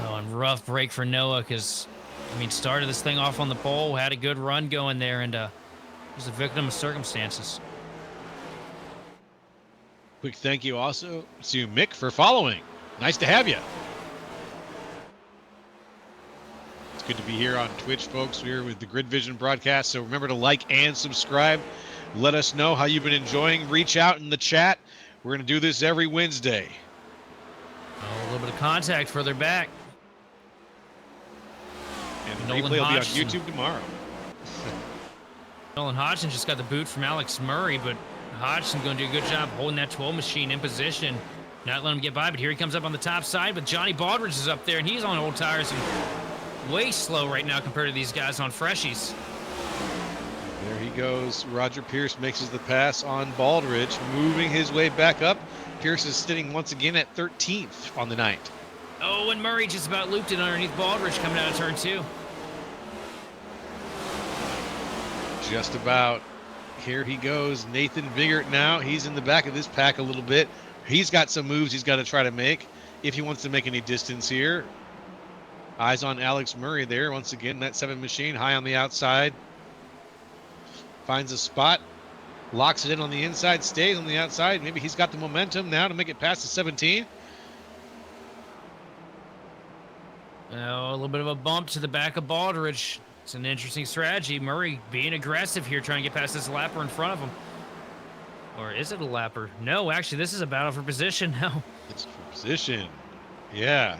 Oh, and rough break for Noah because, I mean, started this thing off on the pole, had a good run going there, and was a victim of circumstances. Quick thank you also to Mick for following. Nice to have you. It's good to be here on Twitch, folks. We're with the Grid Vision broadcast, so remember to like and subscribe. Let us know how you've been enjoying. Reach out in the chat. We're going to do this every Wednesday. Oh, a little bit of contact further back. And the Nolan replay will be on Hodgson. YouTube tomorrow. Nolan Hodgson just got the boot from Alex Murray, but Hodgson going to do a good job holding that 12 machine in position, not letting him get by. But here he comes up on the top side, but Johnny Baldridge is up there, and he's on old tires and way slow right now compared to these guys on freshies. There he goes. Roger Pierce makes the pass on Baldridge, moving his way back up. Pierce is sitting once again at 13th on the night. Oh, and Murray just about looped it underneath Baldridge coming out of turn 2. Just about. Here he goes. Nathan Vigert now. He's in the back of this pack a little bit. He's got some moves he's got to try to make if he wants to make any distance here. Eyes on Alex Murray there. Once again, that 7 machine high on the outside. Finds a spot. Locks it in on the inside. Stays on the outside. Maybe he's got the momentum now to make it past the 17. Oh, a little bit of a bump to the back of Baldridge. It's an interesting strategy. Murray being aggressive here, trying to get past this lapper in front of him. Or is it a lapper? No, actually, this is a battle for position now. It's for position. Yeah.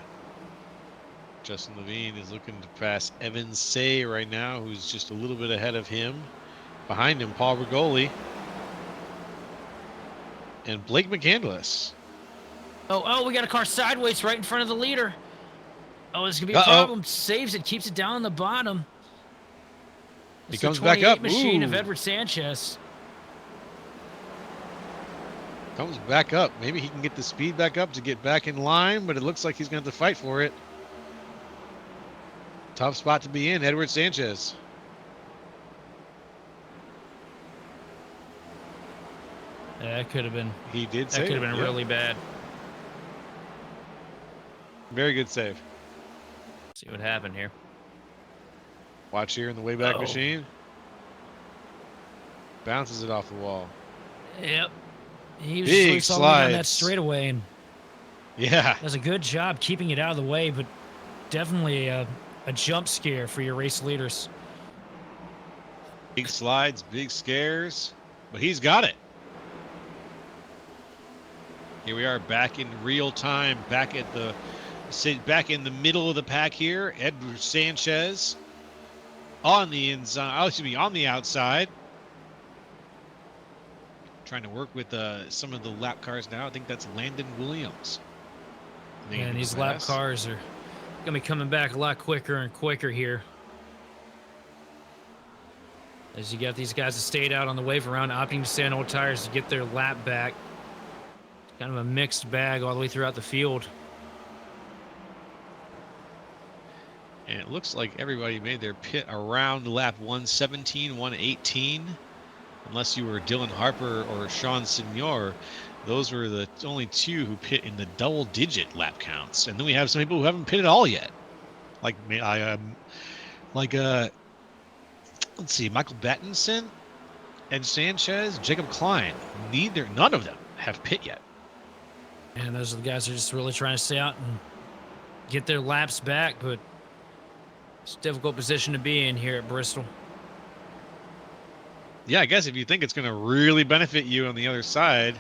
Justin Levine is looking to pass Evan Say right now, who's just a little bit ahead of him. Behind him, Paul Bergoli. And Blake McCandless. Oh, we got a car sideways right in front of the leader. Oh, this could be a problem. Saves it, keeps it down on the bottom. He It's comes the back up. 28 machine Ooh. of Edward Sanchez. Comes back up. Maybe he can get the speed back up to get back in line, but it looks like he's going to have to fight for it. Tough spot to be in, Edward Sanchez. Yeah, that could have been. He did That save could have it, been yeah. really bad. Very good save. See what happened here. Watch here in the Wayback Oh. Machine. Bounces it off the wall. Yep. He was Big just following down that slides. straightaway and Yeah. does a good job keeping it out of the way, but definitely a jump scare for your race leaders. Big slides, big scares, but he's got it. Here we are back in real time, back in the middle of the pack here. Edward Sanchez on the inside, on the outside. Trying to work with some of the lap cars now. I think that's Landon Williams. And these lap cars are going to be coming back a lot quicker and quicker here. As you got these guys that stayed out on the wave around, opting to stay on old tires to get their lap back. Kind of a mixed bag all the way throughout the field. And it looks like everybody made their pit around lap 117, 118. Unless you were Dylan Harper or Sean Signor. Those were the only two who pit in the double-digit lap counts. And then we have some people who haven't pitted at all yet. Let's see, Michael Battinson, Ed Sanchez, Jacob Klein. None of them have pit yet. And those are the guys who are just really trying to stay out and get their laps back, but it's a difficult position to be in here at Bristol. Yeah, I guess if you think it's going to really benefit you on the other side.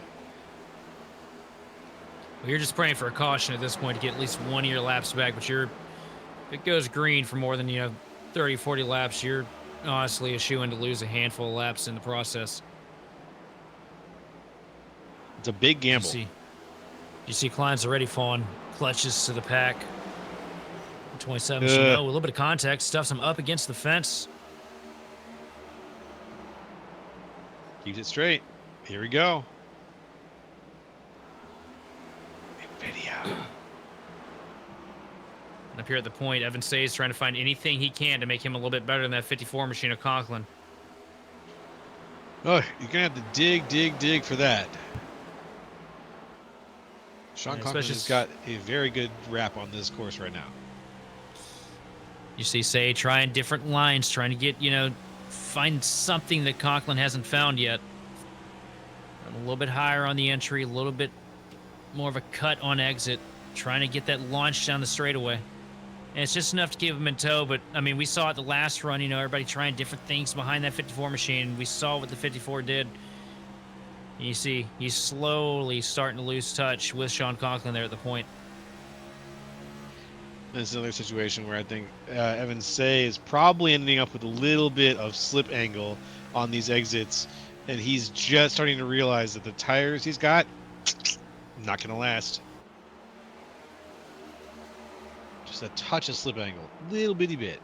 Well, you're just praying for a caution at this point to get at least 1 year laps back, but if it goes green for more than 30, 40 laps, you're honestly a shoo-in to lose a handful of laps in the process. It's a big gamble. You see Klein's already falling clutches to the pack. 27, a little bit of contact, stuffs him up against the fence. Keeps it straight. Here we go. Video. up here at the point. Evan Say's trying to find anything he can to make him a little bit better than that 54 machine of Conklin. Oh, you're gonna have to dig for that. Sean Yeah, Conklin has got a very good rap on this course right now. You see Say trying different lines, trying to get, find something that Conklin hasn't found yet. A little bit higher on the entry, a little bit more of a cut on exit, trying to get that launch down the straightaway. And it's just enough to keep him in tow, but, I mean, we saw it the last run, everybody trying different things behind that 54 machine. We saw what the 54 did. And you see, he's slowly starting to lose touch with Sean Conklin there at the point. This is another situation where I think Evan Say is probably ending up with a little bit of slip angle on these exits, and he's just starting to realize that the tires he's got not going to last. Just a touch of slip angle, little bitty bit.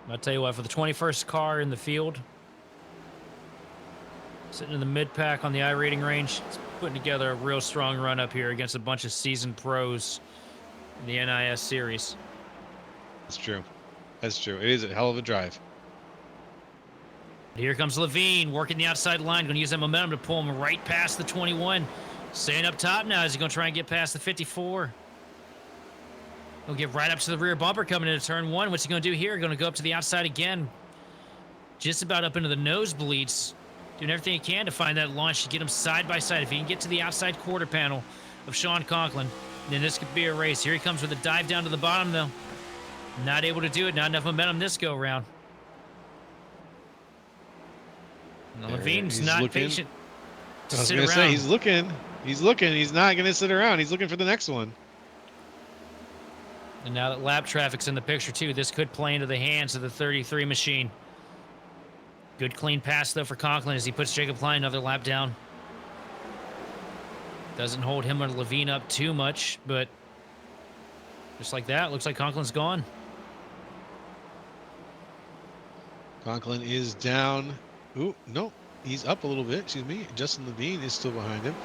I'll tell you what, for the 21st car in the field, sitting in the mid-pack on the I-rating range, it's putting together a real strong run up here against a bunch of seasoned pros in the NiS series. That's true. That's true. It is a hell of a drive. Here comes Levine working the outside line, going to use that momentum to pull him right past the 21. Staying up top now. Is he going to try and get past the 54? He'll get right up to the rear bumper coming into turn one. What's he going to do here? Going to go up to the outside again. Just about up into the nosebleeds. Doing everything he can to find that launch to get him side by side. If he can get to the outside quarter panel of Sean Conklin, then this could be a race. Here he comes with a dive down to the bottom, though. Not able to do it. Not enough momentum this go around. Levine's not looking. patient to I was sit gonna around. say, he's looking. He's looking. He's not going to sit around. He's looking for the next one. And now that lap traffic's in the picture, too, this could play into the hands of the 33 machine. Good clean pass, though, for Conklin as he puts Jacob Klein another lap down. Doesn't hold him or Levine up too much, but just like that, looks like Conklin's gone. Conklin is down. Ooh, no. He's up a little bit. Excuse me. Justin Levine is still behind him.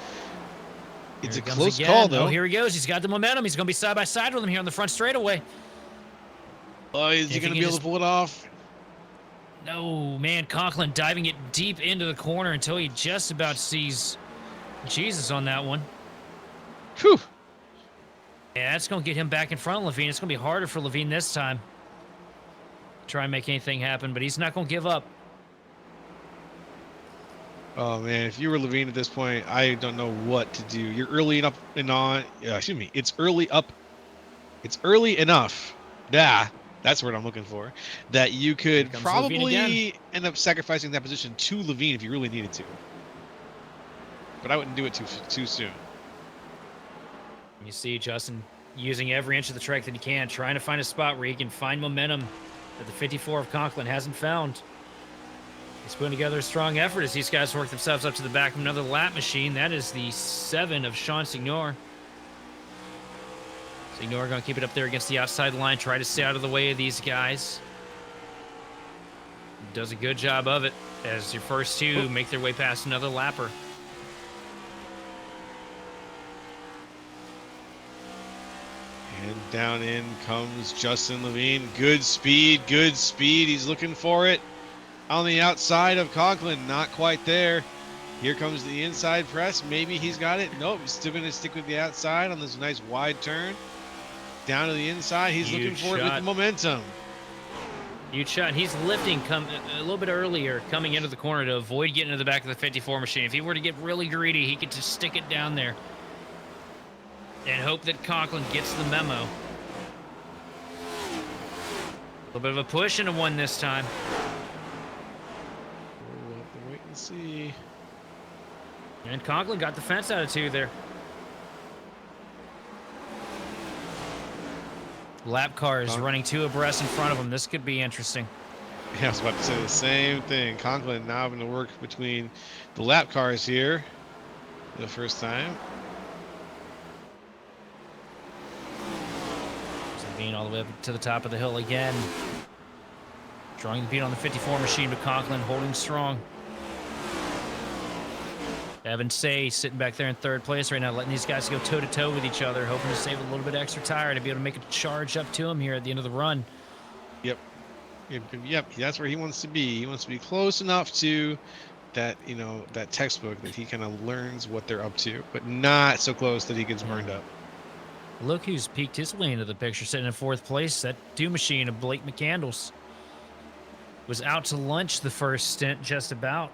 It's a close call, though. Oh, here he goes. He's got the momentum. He's going to be side by side with him here on the front straightaway. Oh, is he going to be able to pull it off? No, man. Conklin diving it deep into the corner until he just about sees Jesus on that one. Whew. Yeah, that's going to get him back in front of Levine. It's going to be harder for Levine this time. Try and make anything happen, but he's not going to give up. Oh man, if you were Levine at this point, I don't know what to do. You're early enough and on. Excuse me. It's early up. It's early enough. Yeah, that's what I'm looking for. That you could probably end up sacrificing that position to Levine if you really needed to. But I wouldn't do it too soon. You see Justin using every inch of the track that he can, trying to find a spot where he can find momentum that the 54 of Conklin hasn't found. He's putting together a strong effort as these guys work themselves up to the back of another lap machine. That is the 7 of Sean Signor. Signor going to keep it up there against the outside line, try to stay out of the way of these guys. Does a good job of it as your first two make their way past another lapper. And down in comes Justin Levine. Good speed, good speed. He's looking for it. On the outside of Conklin, not quite there. Here comes the inside press. Maybe he's got it. Nope, he's still going to stick with the outside on this nice wide turn. Down to the inside. He's looking for it with the momentum. Huge shot. He's lifting a little bit earlier, coming into the corner to avoid getting into the back of the 54 machine. If he were to get really greedy, he could just stick it down there and hope that Conklin gets the memo. A little bit of a push into one this time. We'll have to wait and see. And Conklin got the fence out of two there. Lap car is running two abreast in front of him. This could be interesting. Yeah, I was about to say the same thing. Conklin now having to work between the lap cars here for the first time. Being all the way up to the top of the hill again. Drawing the beat on the 54 machine, but Conklin holding strong. Evan Say sitting back there in third place right now, letting these guys go toe-to-toe with each other, hoping to save a little bit extra tire to be able to make a charge up to him here at the end of the run. Yep. Yep. That's where he wants to be. He wants to be close enough to that, that textbook that he kind of learns what they're up to, but not so close that he gets burned up. Look who's peeked his way into the picture, sitting in fourth place. That Dew Machine of Blake McCandles was out to lunch the first stint, just about.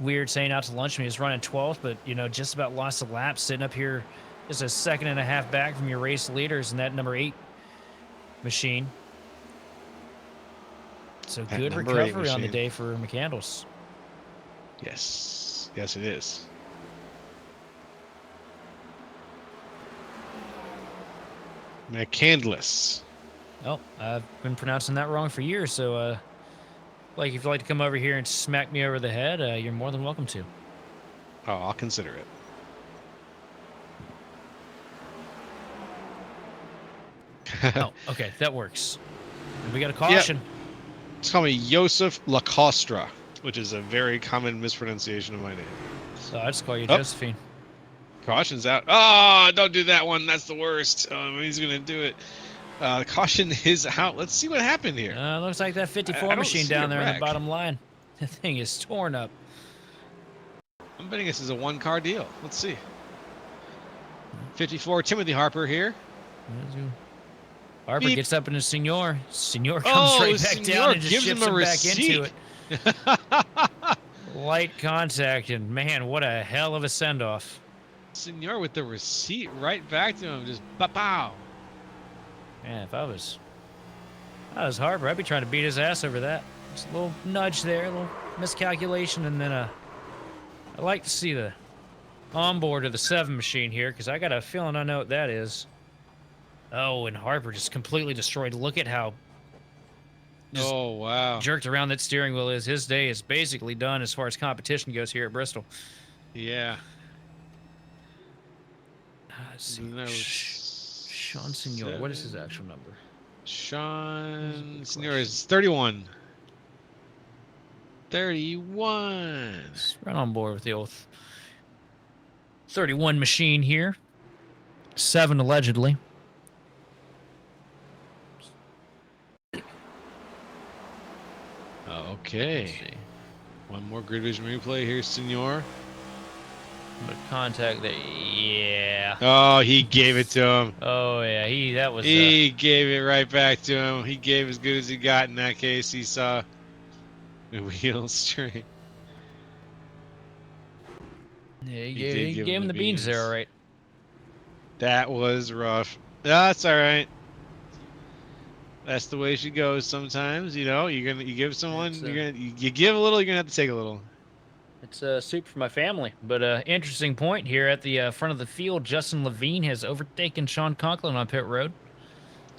Weird saying out to lunch when he was running 12th, but, just about lost a lap, sitting up here just a second and a half back from your race leaders in that number 8 machine. So That good number 8 recovery on the machine. day for McCandles. Yes. Yes, it is. McCandless. Oh, I've been pronouncing that wrong for years, so, like, if you'd like to come over here and smack me over the head, you're more than welcome to. Oh, I'll consider it. Oh, okay, that works. And we got a caution. It's called me Joseph Lacostra, which is a very common mispronunciation of my name. So I just call you Oh. Josephine. Caution's out. Oh, don't do that one. That's the worst. He's going to do it. Caution is out. Let's see what happened here. Looks like that I 54 don't machine see down a there in the wreck. bottom line. The thing is torn up. I'm betting this is a one-car deal. Let's see. 54, Timothy Harper here. Harper Beep. gets up in his Senor. Senor comes right back Senor down and just gives shifts him a him back into receipt. it. Light contact, and man, what a hell of a send-off. Senor with the receipt right back to him. Just pow. Man, if I was Harper, I'd be trying to beat his ass over that. Just a little nudge there, a little miscalculation, and then I like to see the onboard of the 7 machine here, because I got a feeling I know what that is. Oh, and Harper just completely destroyed. Look at how just Oh, wow. jerked around that steering wheel is. His day is basically done as far as competition goes here at Bristol. Yeah. Let's see. No, Sean Senor. What is his actual number? Sean Senor is 31. 31. Let's run on board with the old 31 machine here. 7 allegedly. Okay. Let's see. One more grid vision replay here, Senor. But contact that. Yeah. Oh, he gave it to him. Oh yeah. That was. He gave it right back to him. He gave as good as he got in that case. He saw the wheel straight. Yeah, He he did give gave him him the the beans there, beans. all right. That was rough. That's all right. That's the way she goes sometimes. You give someone, you give a little, you're gonna have to take a little. It's soup for my family. But interesting point here at the front of the field. Justin Levine has overtaken Sean Conklin on pit road.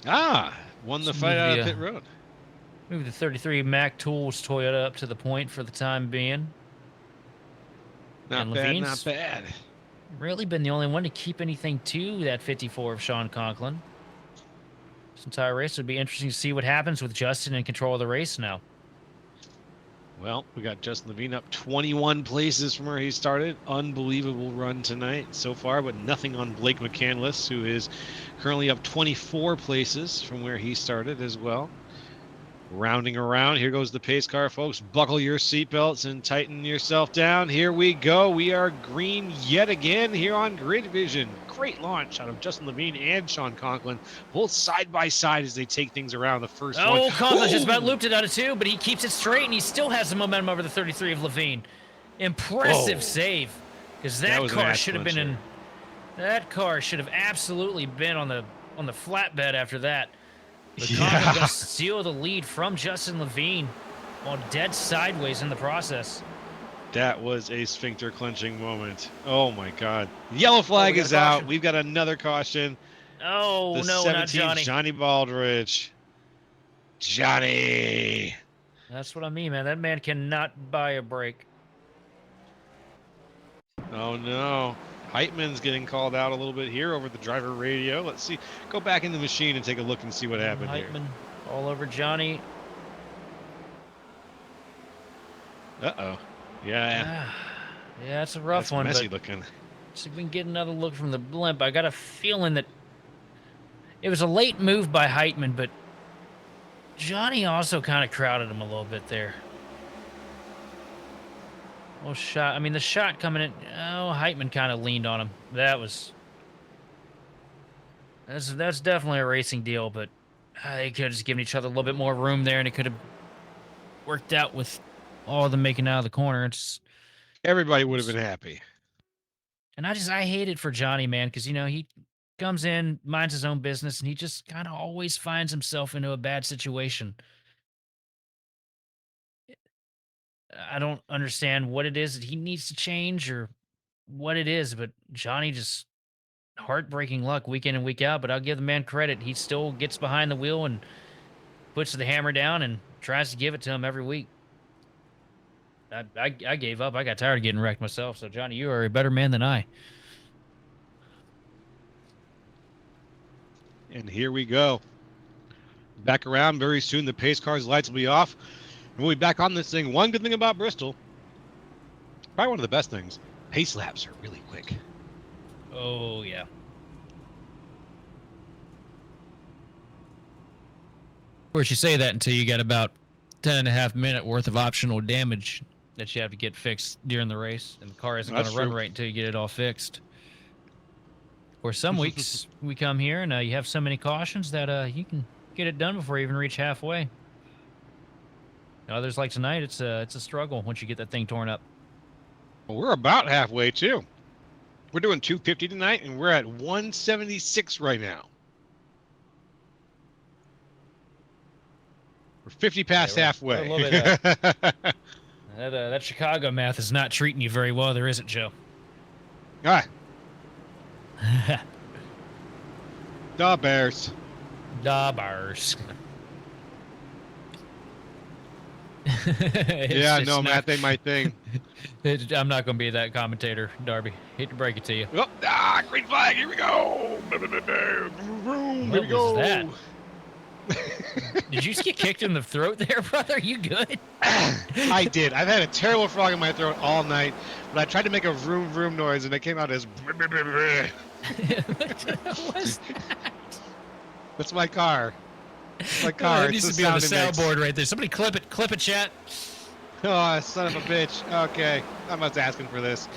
Ah, won the Let's fight move out the, of pit road. Move the 33 Mac Tools Toyota up to the point for the time being. Not and bad, Levine's not bad. really been the only one to keep anything to that 54 of Sean Conklin. This entire race would be interesting to see what happens with Justin in control of the race now. Well, we got Justin Levine up 21 places from where he started. Unbelievable run tonight so far, but nothing on Blake McCandless, who is currently up 24 places from where he started as well. Rounding around, here goes the pace car, folks. Buckle your seatbelts and tighten yourself down. Here we go. We are green yet again here on Grid Vision. Great launch out of Justin Levine and Sean Conklin, both side by side as they take things around the first one. Oh, Conklin just about Ooh! looped it out of 2, but he keeps it straight, and he still has the momentum over the 33 of Levine. Impressive Whoa. save, because That that was an car ass should have been in. clincher. That car should have absolutely been on the flatbed after that. But Yeah. Conklin going to steal the lead from Justin Levine while dead sideways in the process. That was a sphincter clenching moment. Oh my God. Yellow flag we got is a out. caution. We've got another caution. Oh, The no, not Johnny. Johnny Baldrige. Johnny. That's what I mean, man. That man cannot buy a break. Oh no. Heitman's getting called out a little bit here over the driver radio. Let's see. Go back in the machine and take a look and see what happened here. Heitman all over Johnny. Uh-oh. Yeah. Yeah, it's a rough That's one, messy but looking. see if we can get another look from the blimp. I got a feeling that it was a late move by Heitman, but Johnny also kind of crowded him a little bit there. Well, shot. I mean, the shot coming in. Oh, Heitman kind of leaned on him. That's definitely a racing deal, but they could have just given each other a little bit more room there, and it could have worked out with all of them making out of the corner. Everybody would have been happy. And I hate it for Johnny, man, because he comes in, minds his own business, and he just kind of always finds himself into a bad situation. I don't understand what it is that he needs to change or what it is, but Johnny just heartbreaking luck week in and week out. But I'll give the man credit. He still gets behind the wheel and puts the hammer down and tries to give it to him every week. I gave up. I got tired of getting wrecked myself. So Johnny, you are a better man than I. And here we go. Back around very soon. The pace cars lights will be off. And we'll be back on this thing. One good thing about Bristol, probably one of the best things, pace laps are really quick. Oh yeah. Of course, you say that until you got about 10.5 minute worth of optional damage that you have to get fixed during the race, and the car isn't going to run right until you get it all fixed. Or some weeks we come here and you have so many cautions that you can get it done before you even reach halfway. Others like tonight, it's a struggle once you get that thing torn up. Well, we're about halfway too. We're doing 250 tonight, and we're at 176 right now. We're 50 past halfway. We're a little bit, that Chicago math is not treating you very well, there isn't, Joe? All right. Da Bears. Da Bears. Yeah, no, Matt, they might think. I'm not going to be that commentator, Darby. Hate to break it to you. Oh, green flag. Here we go. Here we go. What was that? Did you just get kicked in the throat there, brother? Are you good? I did. I've had a terrible frog in my throat all night, but I tried to make a vroom vroom noise, and it came out as. What was that? That's my car. That's my car. It needs to be on the soundboard right there. Somebody clip it. Clip it, chat. Oh, son of a bitch. Okay. I was asking for this.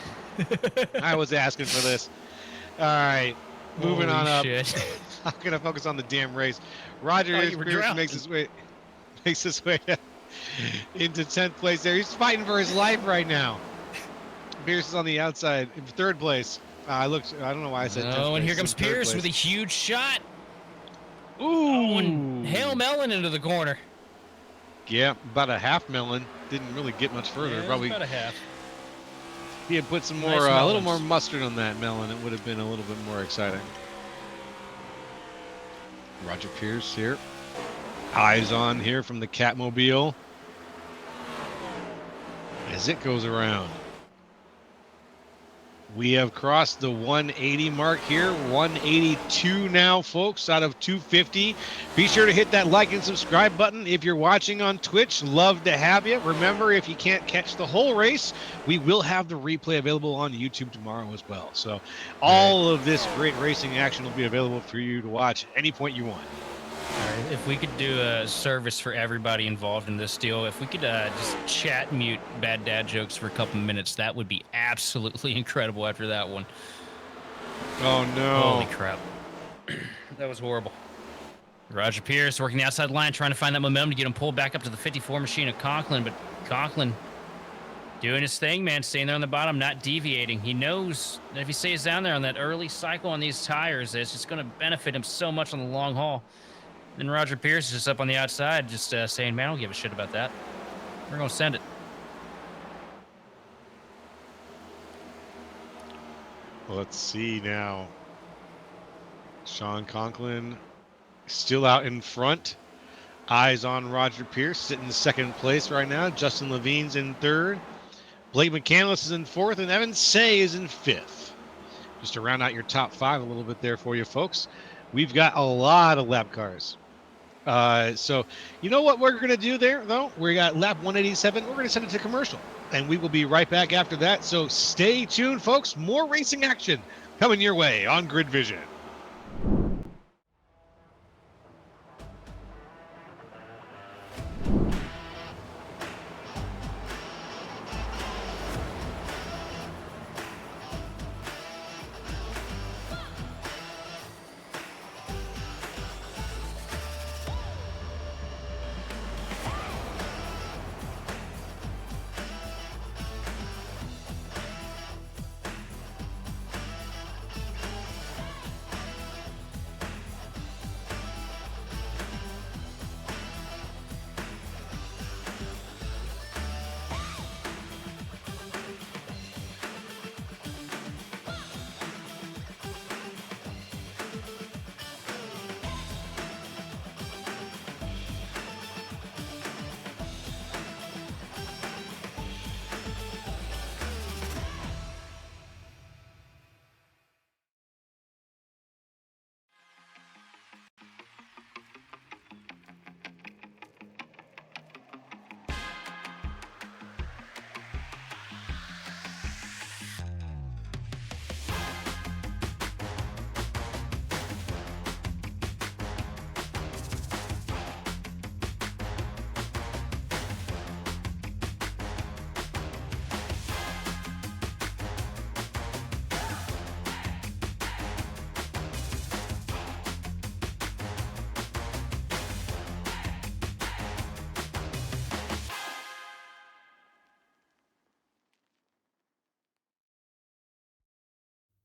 I was asking for this. All right. Moving on up. Shit. I'm going to focus on the damn race. Roger Pierce makes his way into 10th place there. He's fighting for his life right now. Pierce is on the outside in 3rd place. I don't know why I said 10th Oh, and place. here comes Pierce with a huge shot. Ooh. Oh, and Hail Melon into the corner. Yeah, about a half melon. Didn't really get much further. Yeah, Probably about a half. he had put some more, Nice a little melons. more mustard on that melon. It would have been a little bit more exciting. Roger Pierce here. Eyes on here from the Catmobile as it goes around. We have crossed the 180 mark here. 182 now, folks, out of 250. Be sure to hit that like and subscribe button if you're watching on Twitch. Love to have you. Remember, if you can't catch the whole race, we will have the replay available on YouTube tomorrow as well. So all of this great racing action will be available for you to watch any point you want. All right, if we could do a service for everybody involved in this deal, if we could just chat mute bad dad jokes for a couple minutes, that would be absolutely incredible after that one. Oh, no. Holy crap. That was horrible. Roger Pierce working the outside line, trying to find that momentum to get him pulled back up to the 54 machine of Conklin, but Conklin doing his thing, man, staying there on the bottom, not deviating. He knows that if he stays down there on that early cycle on these tires, it's just going to benefit him so much on the long haul. Then Roger Pierce is just up on the outside, just saying, man, I don't give a shit about that. We're going to send it. Let's see now. Sean Conklin still out in front. Eyes on Roger Pierce, sitting in 2nd place right now. Justin Levine's in 3rd. Blake McCandless is in 4th, and Evan Say is in 5th. Just to round out your top 5 a little bit there for you folks. We've got a lot of lap cars. So you know what we're going to do there, though? We got lap 187. We're going to send it to commercial. and we will be right back after that. So stay tuned, folks. More racing action coming your way on Grid Vision.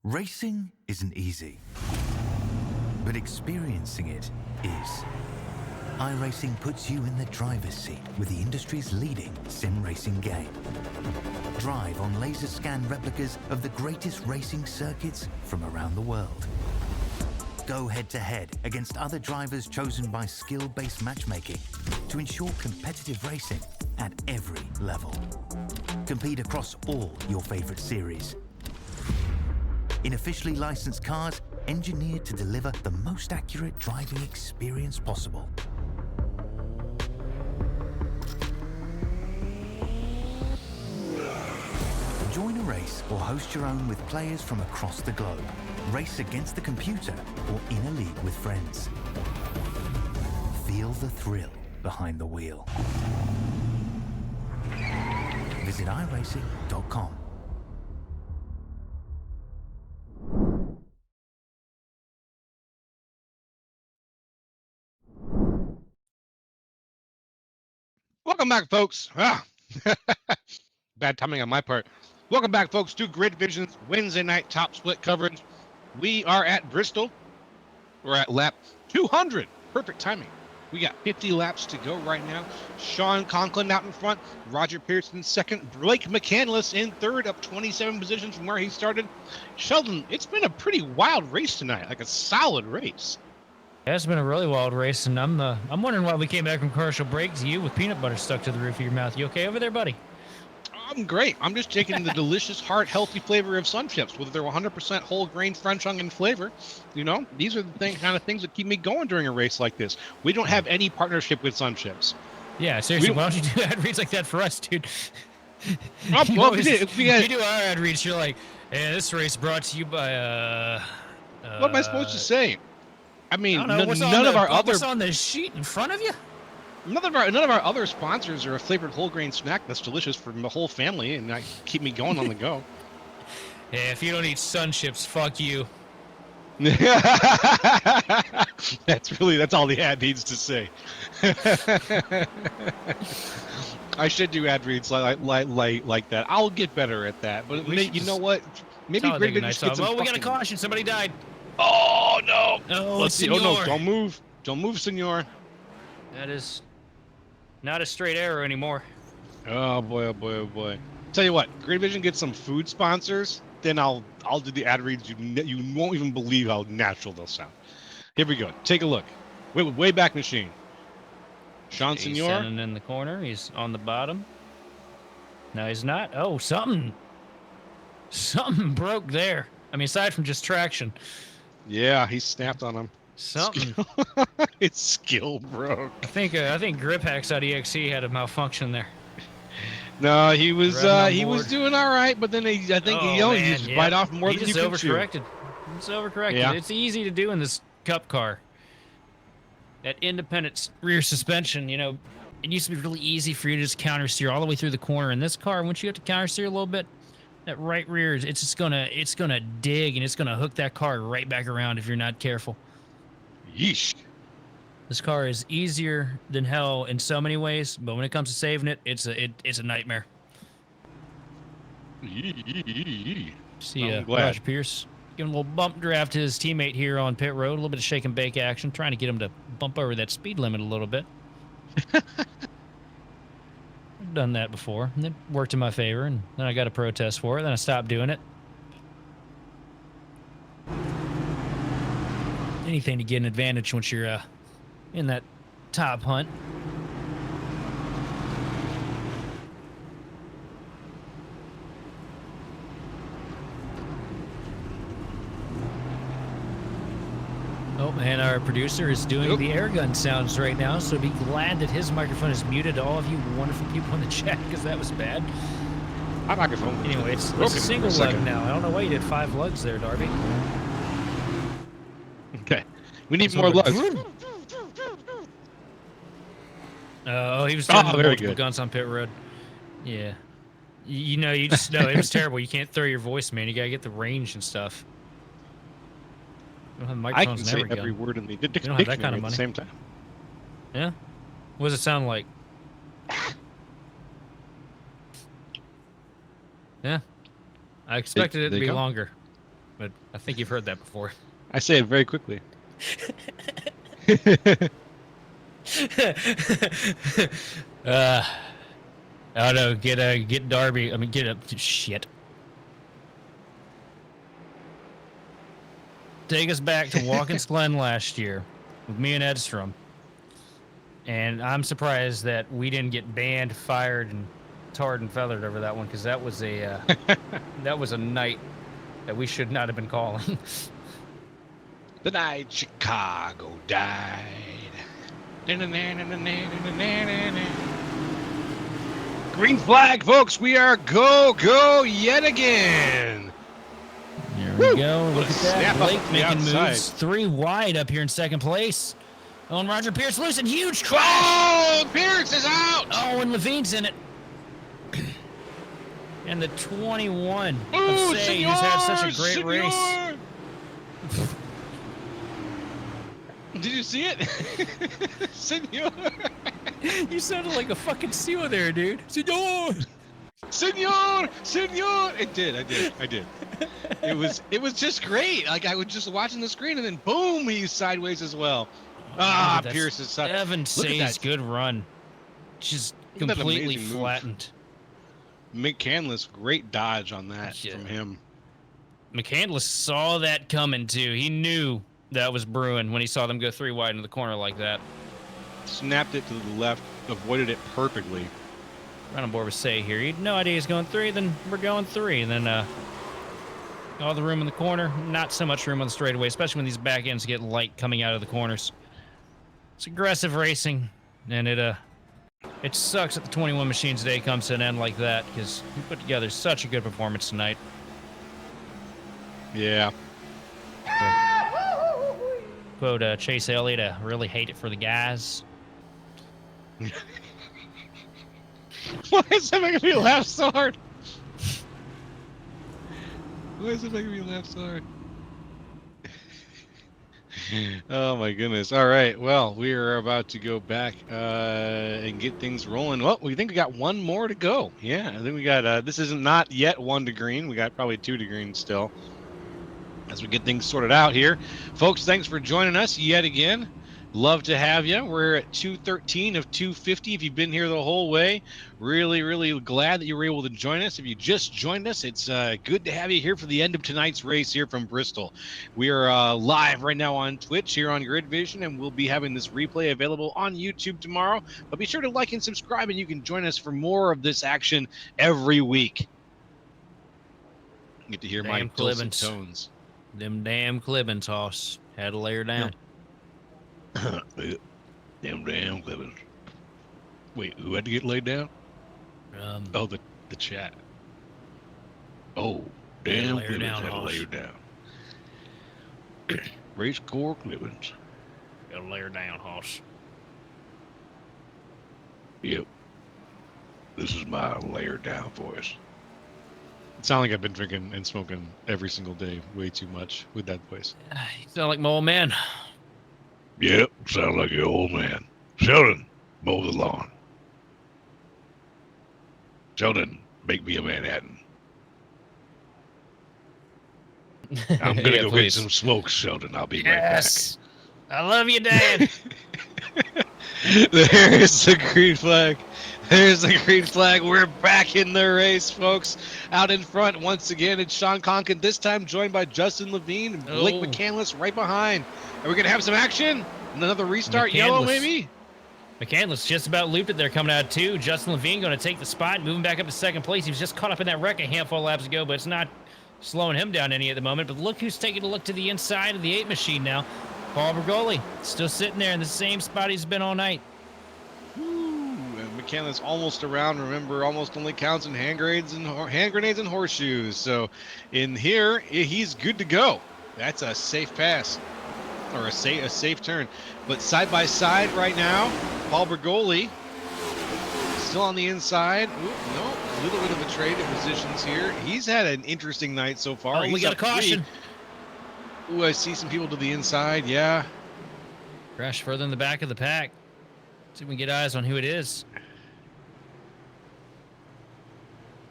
Racing isn't easy, but experiencing it is. iRacing puts you in the driver's seat with the industry's leading sim racing game. Drive on laser scan replicas of the greatest racing circuits from around the world. Go head-to-head against other drivers chosen by skill-based matchmaking to ensure competitive racing at every level. Compete across all your favorite series. In officially licensed cars, engineered to deliver the most accurate driving experience possible. Join a race or host your own with players from across the globe. Race against the computer or in a league with friends. Feel the thrill behind the wheel. Visit iRacing.com. Welcome back, folks. Bad timing on my part. Welcome back, folks, to Grid Vision's Wednesday night top split coverage. We are at Bristol. We're at lap 200. Perfect timing. We got 50 laps to go right now. Sean Conklin out in front. Roger Pearson second. Blake McCandless in third, up 27 positions from where he started. Sheldon, it's been a pretty wild race tonight, like a solid race. Yeah, it's been a really wild race, and I'm wondering why we came back from commercial breaks. You with peanut butter stuck to the roof of your mouth. You okay over there, buddy? I'm great. I'm just taking the delicious, heart, healthy flavor of Sun Chips, whether they're 100% whole grain French onion flavor. You know, these are the kind of things that keep me going during a race like this. We don't have any partnership with Sun Chips. Yeah, seriously, why don't you do ad reads like that for us, dude? Well, you do our ad reads, you're like, hey, this race brought to you by what am I supposed to say? I mean, none of our other what's on the sheet in front of you? none of our other sponsors are a flavored whole grain snack that's delicious for the whole family and keep me going on the go. Yeah, if you don't eat Sun Chips, fuck you. That's all the ad needs to say. I should do ad reads like that. I'll get better at that. But you know what? Maybe Grid Vision should get some. Oh, we got a caution. Somebody died. Oh no! Oh, Let's see. Oh no! Don't move, senor. That is not a straight arrow anymore. Oh boy! Oh boy! Oh boy! Tell you what, Grid Vision gets some food sponsors, then I'll do the ad reads. You won't even believe how natural they'll sound. Here we go. Take a look. Way back machine. Sean He's Senor. standing in the corner. He's on the bottom. No, he's not. Oh, something broke there. I mean, aside from just traction. Yeah, he snapped on him. Something. It's skill broke. I think Grip Hacks.exe had a malfunction there. No, he was Running on board. doing all right, but then I think he just yeah. bite off more He than you just can chew. overcorrected. It's overcorrected. Yeah. It's easy to do in this Cup car. That independent rear suspension, you know, it used to be really easy for you to just counter steer all the way through the corner. In this car, once you have to counter steer a little bit, that right rear, it's gonna dig and it's gonna hook that car right back around if you're not careful. Yeesh. This car is easier than hell in so many ways, but when it comes to saving it, it's a nightmare. See, I'm glad. Roger Pierce giving a little bump draft to his teammate here on pit road, a little bit of shake and bake action, trying to get him to bump over that speed limit a little bit. I've done that before, and it worked in my favor, and then I got a protest for it, then I stopped doing it. Anything to get an advantage once you're in that top hunt. Oh, and our producer is doing the air gun sounds right now, so be glad that his microphone is muted to all of you wonderful people in the chat, because that was bad. My microphone. Anyway, it's a broken single for a lug second. now. I don't know why you did 5 lugs there, Darby. Okay. We need So more we're- lugs. Oh, he was doing very multiple good. guns on pit road. Yeah. You know, you just know it was terrible. You can't throw your voice, man. You gotta get the range and stuff. You don't have I microphones can in say every every gun. word in the don't have that kind dictionary of at the money. same time. Yeah. What does it sound like? Yeah. I expected it There to be you go. longer, but I think you've heard that before. I say it very quickly. Oh no, get Darby. I mean, get up. Shit. Take us back to Watkins Glen last year with me and Edstrom, and I'm surprised that we didn't get banned, fired, and tarred and feathered over that one, because that was a that was a night that we should not have been calling. The night Chicago died. Green flag, folks. We are go yet again. There Woo! we go. Look at Snap that. up Blake the making outside. moves. 3 wide up here in second place. Oh, and Roger Pierce loose and huge crash. Oh, Pierce is out. Oh, and Levine's in it. And the 21 Ooh, of Say, who's had such a great senor. race. Did you see it? Senor. You sounded like a fucking seal there, dude. Senor. Senor! Senor! It did. I did. It was just great. Like, I was just watching the screen, and then boom, he's sideways as well. Ah, That's Pierce is such. Evan Look at Say's that. good run. Just Look at that completely amazing move. flattened. McCandless, great dodge on that Yeah. from him. McCandless saw that coming, too. He knew that was brewing when he saw them go 3 wide into the corner like that. Snapped it to the left, avoided it perfectly. Right on board with Say here. He had no idea he's going 3, then we're going 3. And then all the room in the corner, not so much room on the straightaway, especially when these back ends get light coming out of the corners. It's aggressive racing, and it sucks that the 21 Machines Day comes to an end like that, because we put together such a good performance tonight. Yeah. Quote Chase Elliott, I really hate it for the guys. Why is that making me laugh so hard? Why is it making me laugh so hard? Oh my goodness. All right. Well, we are about to go back and get things rolling. Well, we think we got one more to go. Yeah, I think we got this isn't not yet 1 to green. We got probably 2 to green still as we get things sorted out here. Folks, thanks for joining us yet again. Love to have you. We're at 213 of 250. If you've been here the whole way, really glad that you were able to join us. If you just joined us, it's good to have you here for the end of tonight's race here from Bristol. We are live right now on Twitch here on Grid Vision, and we'll be having this replay available on YouTube tomorrow. But be sure to like and subscribe, and you can join us for more of this action every week. You get to hear my Damn dulcet Clibbins. tones. Them damn Clibbins, Hoss. Had to lay her down. Damn Clippers. Wait, who had to get laid down? Oh, the chat. Oh, damn, Layer Clemens down, had to Hoss. lay her down. Race core Clemens. Gotta lay her down, Hoss. Yep. This is my layer down voice. It sounds like I've been drinking and smoking every single day way too much with that voice. You sound like my old man. Yep, sound like your old man. Sheldon, mow the lawn. Sheldon, make me a Manhattan. I'm gonna Yeah, go please. get some smokes, Sheldon. I'll be Yes. I love you, Dad. right back. There's the green flag. There's the green flag. We're back in the race, folks. Out in front once again, it's Sean Conkin. This time joined by Justin Levine and Blake Oh. McCandless right behind. Are we gonna have some action? Another restart, yellow McCandless. maybe? McCandless just about looped it there coming out of 2. Justin Levine going to take the spot, moving back up to second place. He was just caught up in that wreck a handful of laps ago, but it's not slowing him down any at the moment. But look who's taking a look to the inside of the 8 machine now. Paul Bergoli, still sitting there in the same spot he's been all night. Woo, and McCandless almost around. Remember, almost only counts in hand grenades and horseshoes. So in here, he's good to go. That's a safe pass. Or a safe turn. But side by side right now, Paul Bergoli still on the inside. Ooh, no, a little bit of a trade in positions here. He's had an interesting night so far. Oh, He's we got a up 3. caution. Ooh, I see some people to the inside. Yeah. Crash further in the back of the pack. See if we can get eyes on who it is.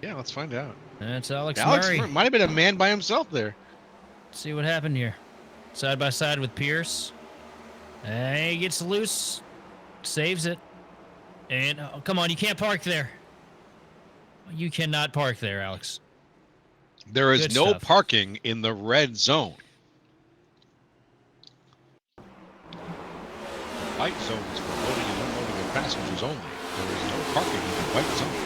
Yeah, let's find out. That's Alex Alex Murray. might have been a man by himself there. Let's see what happened here. Side by side with Pierce. He gets loose. Saves it. And, oh, come on, you can't park there. You cannot park there, Alex. There is Good no stuff. parking in the red zone. White zone is for loading and unloading of passengers only. There is no parking in the white zone.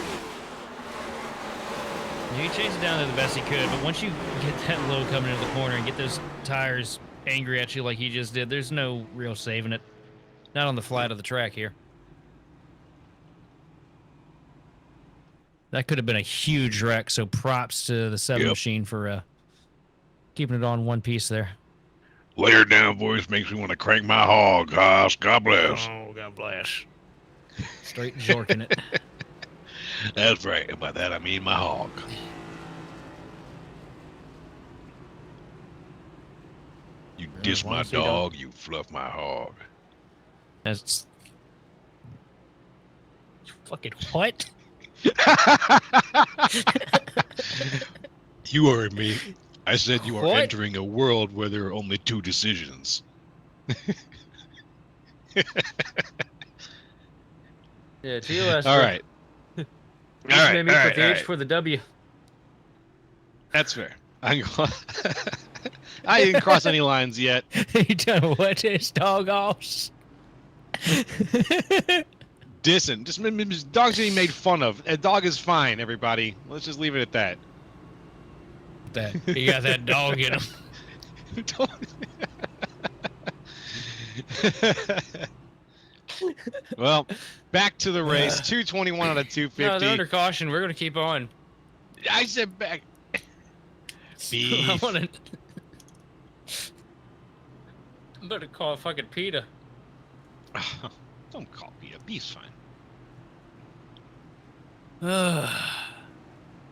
He chased it down there the best he could, but once you get that low coming into the corner and get those tires angry at you like he just did, there's no real saving it. Not on the flat of the track here. That could have been a huge wreck, so props to the 7 Yep. machine for keeping it on one piece there. Layer down voice makes me want to crank my hog, Haas. God bless. Oh, God bless. Straight jorking it. That's right. And by that I mean my hog. You diss my honestly, don't. dog, you fluff my hog. That's... Fucking what? You heard me. I said you are What? entering a world where there are only 2 decisions. Yeah, TOS. All right. All right. for the W. That's fair. I didn't cross any lines yet. You done what? It's dog offs. Dissing. Just dog's getting made fun of. A dog is fine, everybody. Let's just leave it at that. He got that dog in him. Well, back to the race. 221 out of No, they're 250. under caution. We're gonna keep on. I said back. I Beef. wanna... I'm gonna call fucking PETA. Don't call me a beef's fine. You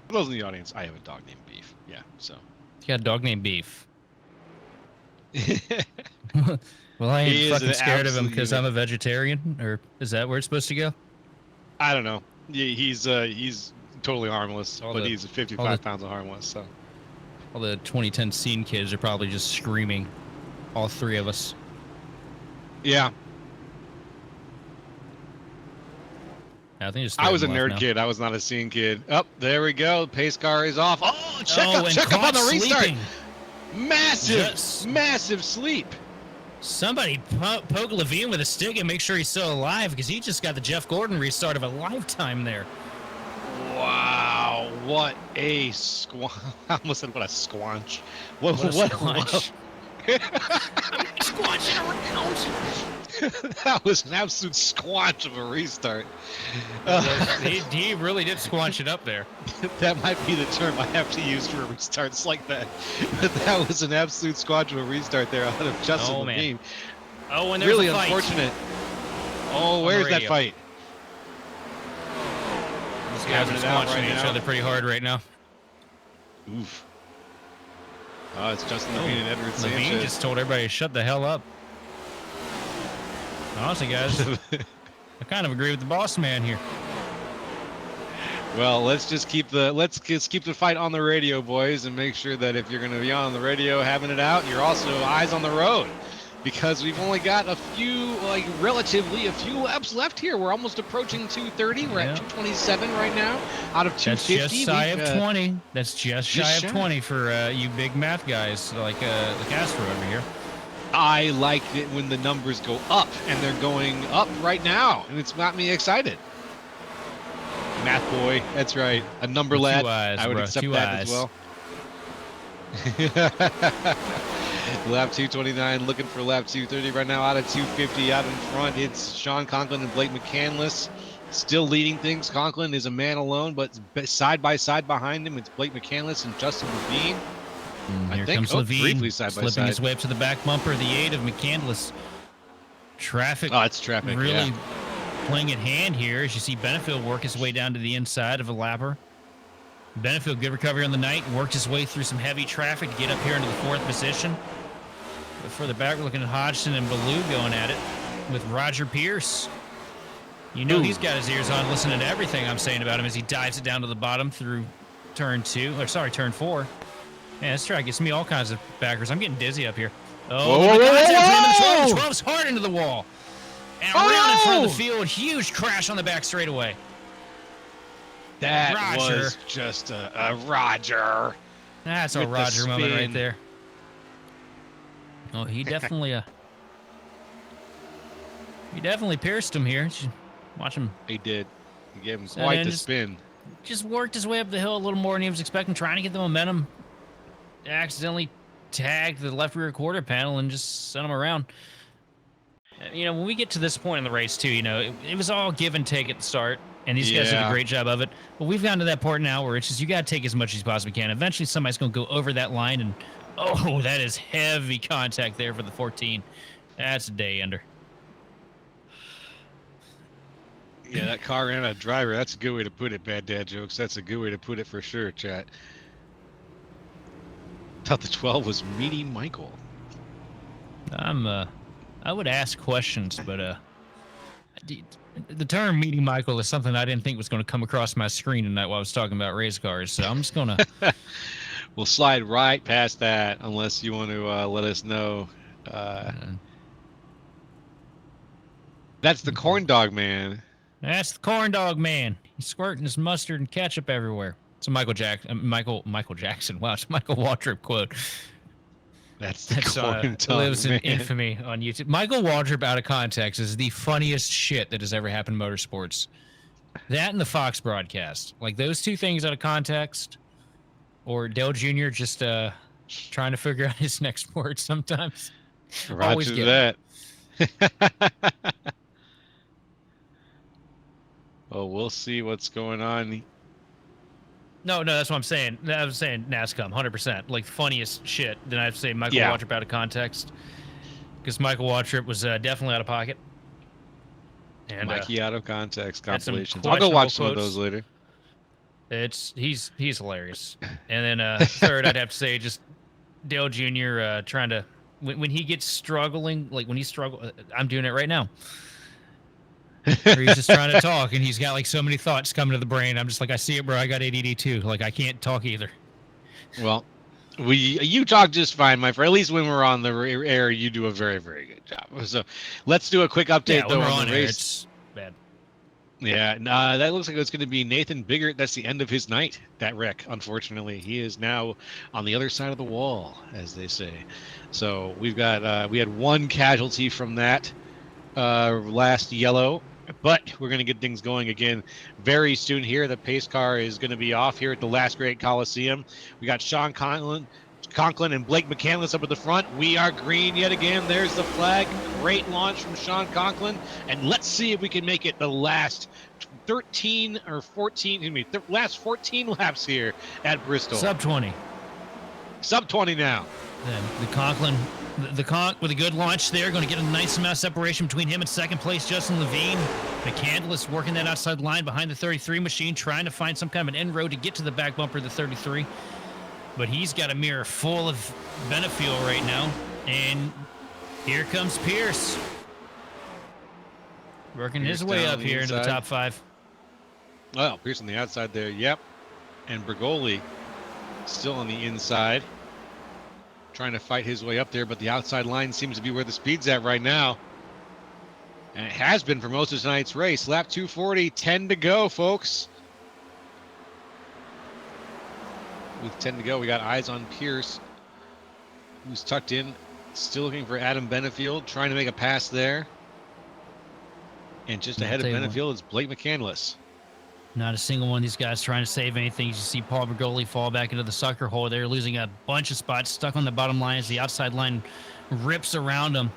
For those in the audience, I have a dog named Beef. Yeah, so. got a dog named Beef. Well, I He ain't is fucking an scared of him absolute because I'm a vegetarian, or is that where it's supposed to go? I don't know. Yeah, he's totally harmless, All but the- he's all 55 the- pounds of harmless. So. All the 2010 scene kids are probably just screaming. All 3 of us. Yeah, I think it's I was a 3 of them nerd left kid. I was not a scene kid. Up there we go. Pace car is off. Oh, check now. up And on caught the restart. sleeping. Massive, Yes. massive sleep. Somebody poke Levine with a stick and make sure he's still alive because he just got the Jeff Gordon restart of a lifetime there. Wow, what a squanch. I almost said what a squanch. What What a what squanch. what- Squanching around. That was an absolute squanch of a restart. He really did squanch it up there. That might be the term I have to use for restarts like that. But that was an absolute squanch of a restart there out of Justin Oh, man. Levine. Oh, and there's Really a fight. unfortunate. Oh, the where's that radio. fight? These guys are Having it out squanching right each now. other pretty hard right now. Oof. Oh, it's Justin Levine and Edward Levine Sanchez. just told everybody to shut the hell up. Honestly, guys, I kind of agree with the boss man here. Well, let's just keep the fight on the radio, boys, and make sure that if you're going to be on the radio having it out, you're also eyes on the road, because we've only got a few laps left here. We're almost approaching 230. We're at 227 right now, out of 250. That's just shy of 20. That's just shy just of shy. 20 for you big math guys like Castro over here. I like it when the numbers go up, and they're going up right now, and it's got me excited. Math boy, that's right. A number Two lad. eyes, I would bro. accept Two that eyes. as well. Lap 229, looking for lap 230 right now. Out of 250, out in front, it's Sean Conklin and Blake McCandless. Still leading things. Conklin is a man alone, but side by side behind him, it's Blake McCandless and Justin Levine. I Here think comes Levine, briefly side by slipping side. his way up to the back bumper. The aid of McCandless. Traffic. Oh, it's traffic. Really yeah. playing at hand here as you see Benefield work his way down to the inside of a lapper. Benefield, good recovery on the night, worked his way through some heavy traffic to get up here into the 4th position. But further back, we're looking at Hodgson and Ballou going at it with Roger Pierce. You know he's got his ears on listening to everything I'm saying about him as he dives it down to the bottom through turn 4. Yeah, this track gets me all kinds of backers. I'm getting dizzy up here. Oh, Whoa, my whoa, God, whoa, the whoa! 12's hard into the wall. And Oh, around in front of no! the field, huge crash on the back straightaway. That Roger. was just a Roger. That's a With the Roger moment right spin. there. Oh, he definitely pierced him here. Watch him He did. He gave him So quite then the just- spin. just worked his way up the hill a little more than he was expecting, trying to get the momentum. Accidentally tagged the left rear quarter panel and just sent him around. You know, when we get to this point in the race, too, you know, it was all give and take at the start, and these guys did a Yeah. great job of it. But we've gotten to that part now where it's just you got to take as much as you possibly can. Eventually, somebody's going to go over that line, and oh, that is heavy contact there for the 14. That's a day ender. Yeah, that car ran out of driver. That's a good way to put it, Bad Dad Jokes. That's a good way to put it for sure, chat. Thought the 12 was Meaty Michael. I would ask questions, but the term "meeting Michael" is something I didn't think was going to come across my screen tonight while I was talking about race cars. So I'm just gonna. We'll slide right past that unless you want to let us know. That's the corn dog man. That's the corn dog man. He's squirting his mustard and ketchup everywhere. It's a Michael Jackson. Wow, it's a Michael Waltrip quote. That's the That's corn dog lives man. in infamy on YouTube. Michael Waltrip out of context is the funniest shit that has ever happened in motorsports. That and the Fox broadcast, like those two things out of context, or Dale Jr. just trying to figure out his next word sometimes. Always Roger get that. Oh, we'll see what's going on. No, that's what I'm saying. I was saying NASCAR, 100%. Like, funniest shit. Then I have to say Michael Yeah. Waltrip out of context. Because Michael Waltrip was definitely out of pocket. And Mikey out of context had some compilations. I'll go watch some of questionable those later. he's hilarious. And then third, I'd have to say just Dale Jr. Trying to, when he gets struggling, like when he struggles, I'm doing it right now. Where he's just trying to talk and he's got like so many thoughts coming to the brain. I'm just like, I see it, bro. I got ADD too. Like, I can't talk either. Well, you talk just fine, my friend. At least when we're on the air, you do a very, very good job. So let's do a quick update Yeah, though when we're on on the air, race. it's bad. Yeah, that looks like it's going to be Nathan Biggert. That's the end of his night. That wreck, unfortunately, he is now on the other side of the wall, as they say. So we had one casualty from that last yellow. But we're going to get things going again very soon here. The pace car is going to be off here at the Last Great Coliseum. We got Sean Conklin, Conklin and Blake McCandless up at the front. We are green yet again. There's the flag. Great launch from Sean Conklin. And let's see if we can make it the last 13 or 14, last 14 laps here at Bristol. Sub 20. Sub 20 now. Then the Conklin, the Conk with a good launch there, going to get a nice amount of separation between him and second place Justin Levine. McCandless working that outside line behind the 33 machine, trying to find some kind of an end road to get to the back bumper of the 33. But he's got a mirror full of Benefiel right now. And here comes Pierce. Working his way up here into the top 5. Oh, Pierce on the outside there. Yep. And Bergoli still on the inside, trying to fight his way up there, but the outside line seems to be where the speed's at right now. And it has been for most of tonight's race. Lap 240, 10 to go, folks. With 10 to go, we got eyes on Pierce, who's tucked in, still looking for Adam Benefield, trying to make a pass there. And just ahead of Benefield is Blake McCandless. Not a single one of these guys trying to save anything. You see Paul Bergoli fall back into the sucker hole. They're losing a bunch of spots, stuck on the bottom line as the outside line rips around them.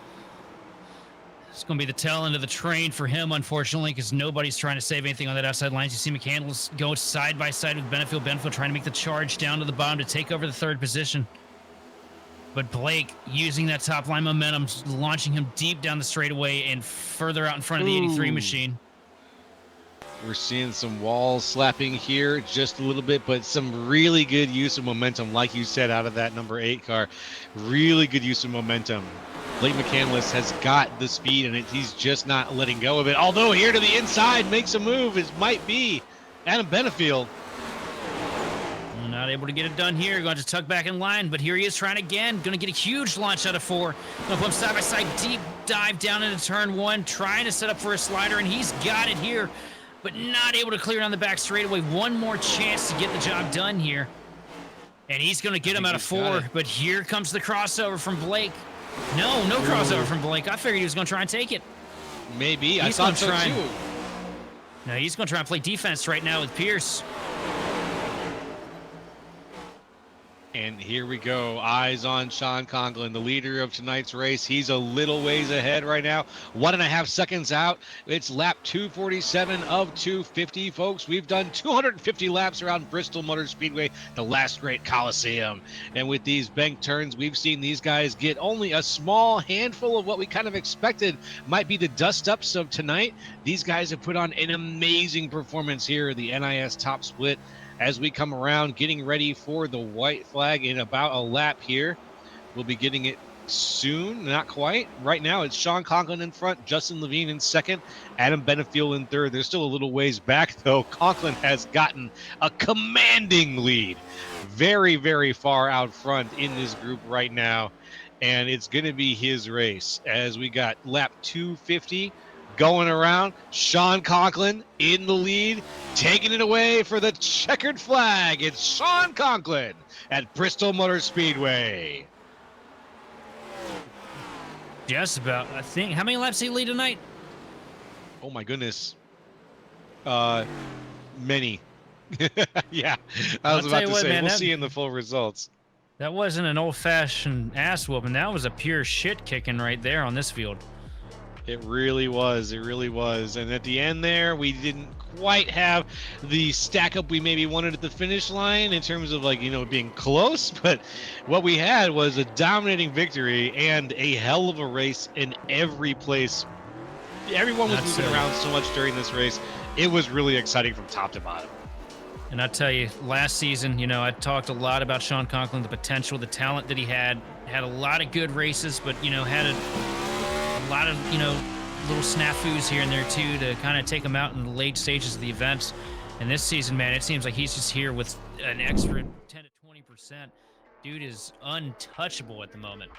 It's going to be the tail end of the train for him, unfortunately, because nobody's trying to save anything on that outside line. You see McCandless go side by side with Benefield. Benefield trying to make the charge down to the bottom to take over the third position. But Blake using that top line momentum, launching him deep down the straightaway and further out in front of the 83 machine. We're seeing some wall slapping here just a little bit, but some really good use of momentum, like you said, out of that number 8 car. Really good use of momentum. Blake McCandless has got the speed, and he's just not letting go of it. Although here to the inside makes a move. It might be Adam Benefield. Not able to get it done here. Going to tuck back in line, but here he is trying again. Going to get a huge launch out of 4. Going to put him side by side, deep dive down into turn 1, trying to set up for a slider, and he's got it here, but not able to clear it on the back straightaway. One more chance to get the job done here. And he's going to get him out of 4, but here comes the crossover from Blake. No crossover from Blake. I figured he was going to try and take it. Maybe. I thought so too. No, he's going to try and play defense right now with Pierce. And here we go. Eyes on Sean Conklin, the leader of tonight's race. He's a little ways ahead right now. 1.5 seconds out. It's lap 247 of 250, folks. We've done 250 laps around Bristol Motor Speedway, the last great Coliseum. And with these bank turns, we've seen these guys get only a small handful of what we kind of expected might be the dust-ups of tonight. These guys have put on an amazing performance here, the NiS top split. As we come around, getting ready for the white flag in about a lap here. We'll be getting it soon, not quite. Right now, it's Sean Conklin in front, Justin Levine in second, Adam Benefield in third. They're still a little ways back, though. Conklin has gotten a commanding lead. Very, very far out front in this group right now. And it's going to be his race as we got lap 250. Going around, Sean Conklin in the lead, taking it away for the checkered flag. It's Sean Conklin at Bristol Motor Speedway. Just about, I think. How many laps did he lead tonight? Oh my goodness. Many. Yeah, I was about to say, man, we'll see in the full results. That wasn't an old-fashioned ass whooping. That was a pure shit kicking right there on this field. It really was. It really was. And at the end there, we didn't quite have the stack up we maybe wanted at the finish line in terms of, like, you know, being close. But what we had was a dominating victory and a hell of a race in every place. Everyone was moving around so much during this race. It was really exciting from top to bottom. And I tell you, last season, you know, I talked a lot about Sean Conklin, the potential, the talent that he had a lot of good races, but, you know, had a lot of, you know, little snafus here and there too to kind of take him out in the late stages of the events. And this season, man, it seems like he's just here with an extra 10 to 20%. Dude is untouchable at the moment.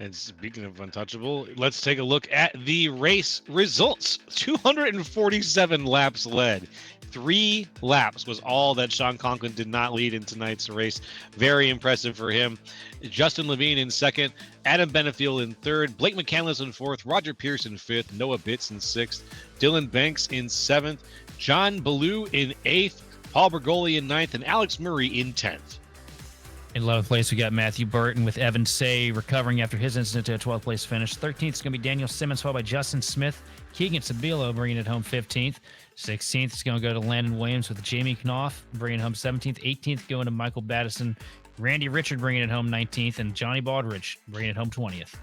And speaking of untouchable, let's take a look at the race results. 247 laps led. 3 laps was all that Sean Conklin did not lead in tonight's race. Very impressive for him. Justin Levine in second, Adam Benefield in third, Blake McCandless in fourth, Roger Pierce in fifth, Noah Bitts in sixth, Dylan Banks in seventh, John Ballou in eighth, Paul Bergoli in ninth, and Alex Murray in 10th. In 11th place, we got Matthew Burton with Evan Say recovering after his incident to a 12th place finish. 13th is going to be Daniel Simmons, followed by Justin Smith. Keegan Sabilo bringing it home 15th. 16th is going to go to Landon Williams with Jamie Knopf bringing it home 17th. 18th going to Michael Battison. Randy Richard bringing it home 19th. And Johnny Baldridge bringing it home 20th.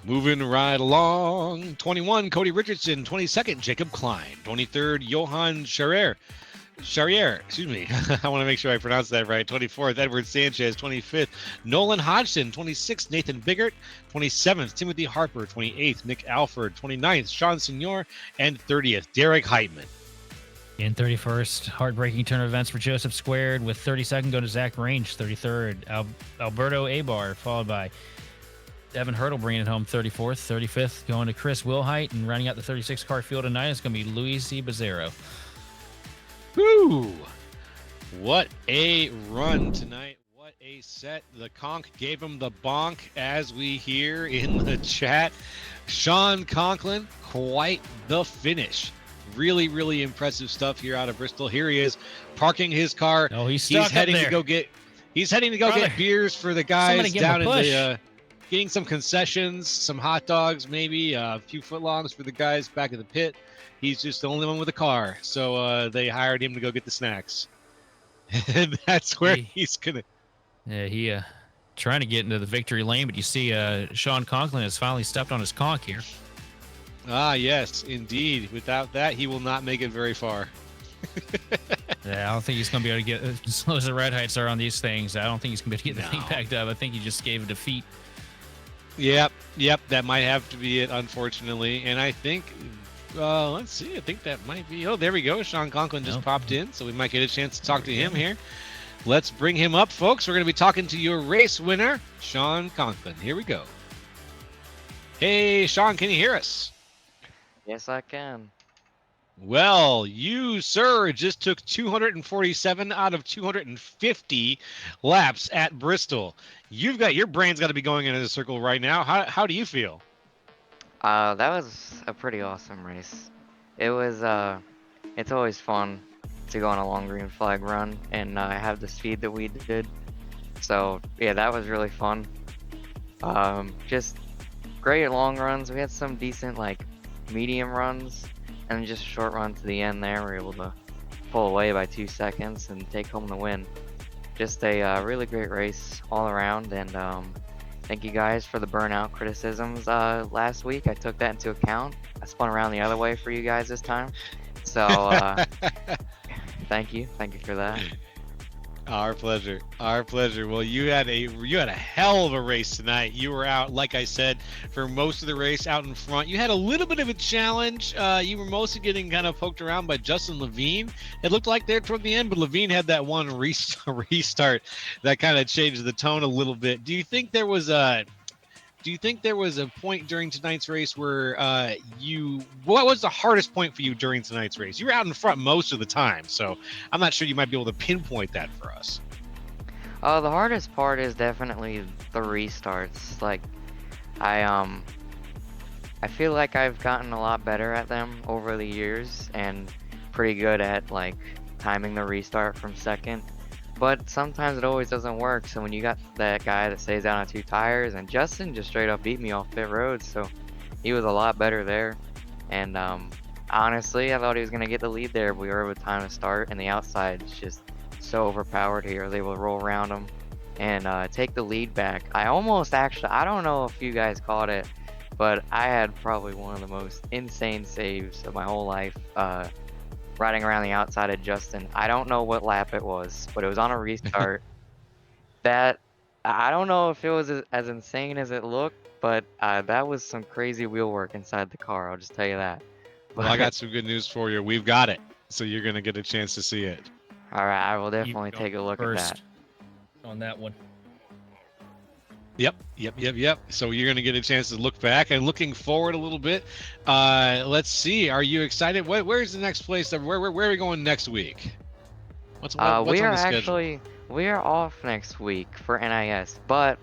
Moving right along. 21, Cody Richardson. 22nd, Jacob Klein. 23rd, Johan Charriere, excuse me. I want to make sure I pronounce that right. 24th, Edward Sanchez. 25th, Nolan Hodgson. 26th, Nathan Biggert. 27th, Timothy Harper. 28th, Nick Alford. 29th, Sean Senior. And 30th, Derek Heitman. In 31st, heartbreaking turn of events for Joseph Squared, with 32nd going to Zach Range. 33rd, Alberto Abar, followed by Evan Hurdle bringing it home 34th. 35th going to Chris Wilhite, and rounding out the 36 car field tonight is going to be Luis C. Bezzero. Woo! What a run tonight. What a set. The conch gave him the bonk, as we hear in the chat. Sean Conklin, quite the finish. Really, really impressive stuff here out of Bristol. Here he is, parking his car. Oh, he's stuck heading up there. to go get. He's heading to go get beers for the guys down in the. Getting some concessions, some hot dogs, maybe a few footlongs for the guys back at the pit. He's just the only one with a car, so they hired him to go get the snacks. And that's where he's gonna. Yeah, he trying to get into the victory lane, but you see, Sean Conklin has finally stepped on his conch here. Ah, yes, indeed. Without that, he will not make it very far. Yeah, I don't think he's going to be able to get as slow as the red heights are on these things. I don't think he's going to be able to get the thing backed up. I think he just gave a defeat. Yep, that might have to be it, unfortunately. And I think, let's see, I think that might be. Oh, there we go. Sean Conklin just popped in, so we might get a chance to talk to him here. Let's bring him up, folks. We're going to be talking to your race winner, Sean Conklin. Here we go. Hey, Sean, can you hear us? Yes, I can. Well, you, sir, just took 247 out of 250 laps at Bristol. You've got your brain's got to be going into the circle right now. How do you feel? That was a pretty awesome race. It was it's always fun to go on a long green flag run and have the speed that we did. So yeah, that was really fun. Just great long runs. We had some decent medium runs, and just a short run to the end there. We were able to pull away by 2 seconds and take home the win. Just a really great race all around, and thank you guys for the burnout criticisms last week. I took that into account. I spun around the other way for you guys this time. So thank you for that. Our pleasure. Well, you had a hell of a race tonight. You were out, like I said, for most of the race out in front. You had a little bit of a challenge. You were mostly getting kind of poked around by Justin Levine. It looked like there toward the end, but Levine had that one restart that kind of changed the tone a little bit. Do you think there was a point during tonight's race where what was the hardest point for you during tonight's race? You were out in front most of the time, so I'm not sure you might be able to pinpoint that for us. The hardest part is definitely the restarts. I feel like I've gotten a lot better at them over the years and pretty good at timing the restart from second. But sometimes it always doesn't work. So when you got that guy that stays down on 2 tires, and Justin just straight up beat me off pit road, so he was a lot better there. And honestly, I thought he was gonna get the lead there. But we were with time to start, and the outside is just so overpowered here. I was able to roll around him and take the lead back. I don't know if you guys caught it, but I had probably one of the most insane saves of my whole life. Riding around the outside of Justin. I don't know what lap it was, but it was on a restart. That I don't know if it was as insane as it looked, but that was some crazy wheel work inside the car. I'll just tell you that. Well, I got some good news for you. We've got it, so you're gonna get a chance to see it. All right, I will definitely take a look at that. On that one. Yep. So you're going to get a chance to look back and looking forward a little bit. Let's see. Are you excited? Where's the next place? Where are we going next week? What's we on are the schedule? we are off next week for NiS, but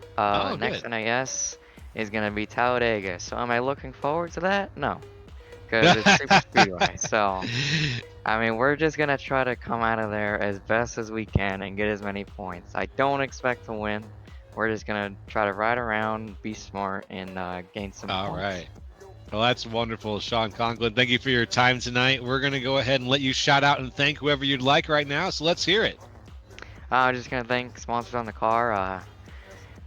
next good. NiS is going to be Talladega. So am I looking forward to that? No, because it's super speedway. So, I mean, we're just gonna try to come out of there as best as we can and get as many points. I don't expect to win. We're just gonna try to ride around, be smart, and gain some All points. right. Well, that's wonderful, Sean Conklin. Thank you for your time tonight. We're going to go ahead and let you shout out and thank whoever you'd like right now. So let's hear it. I'm just gonna thank sponsors on the car,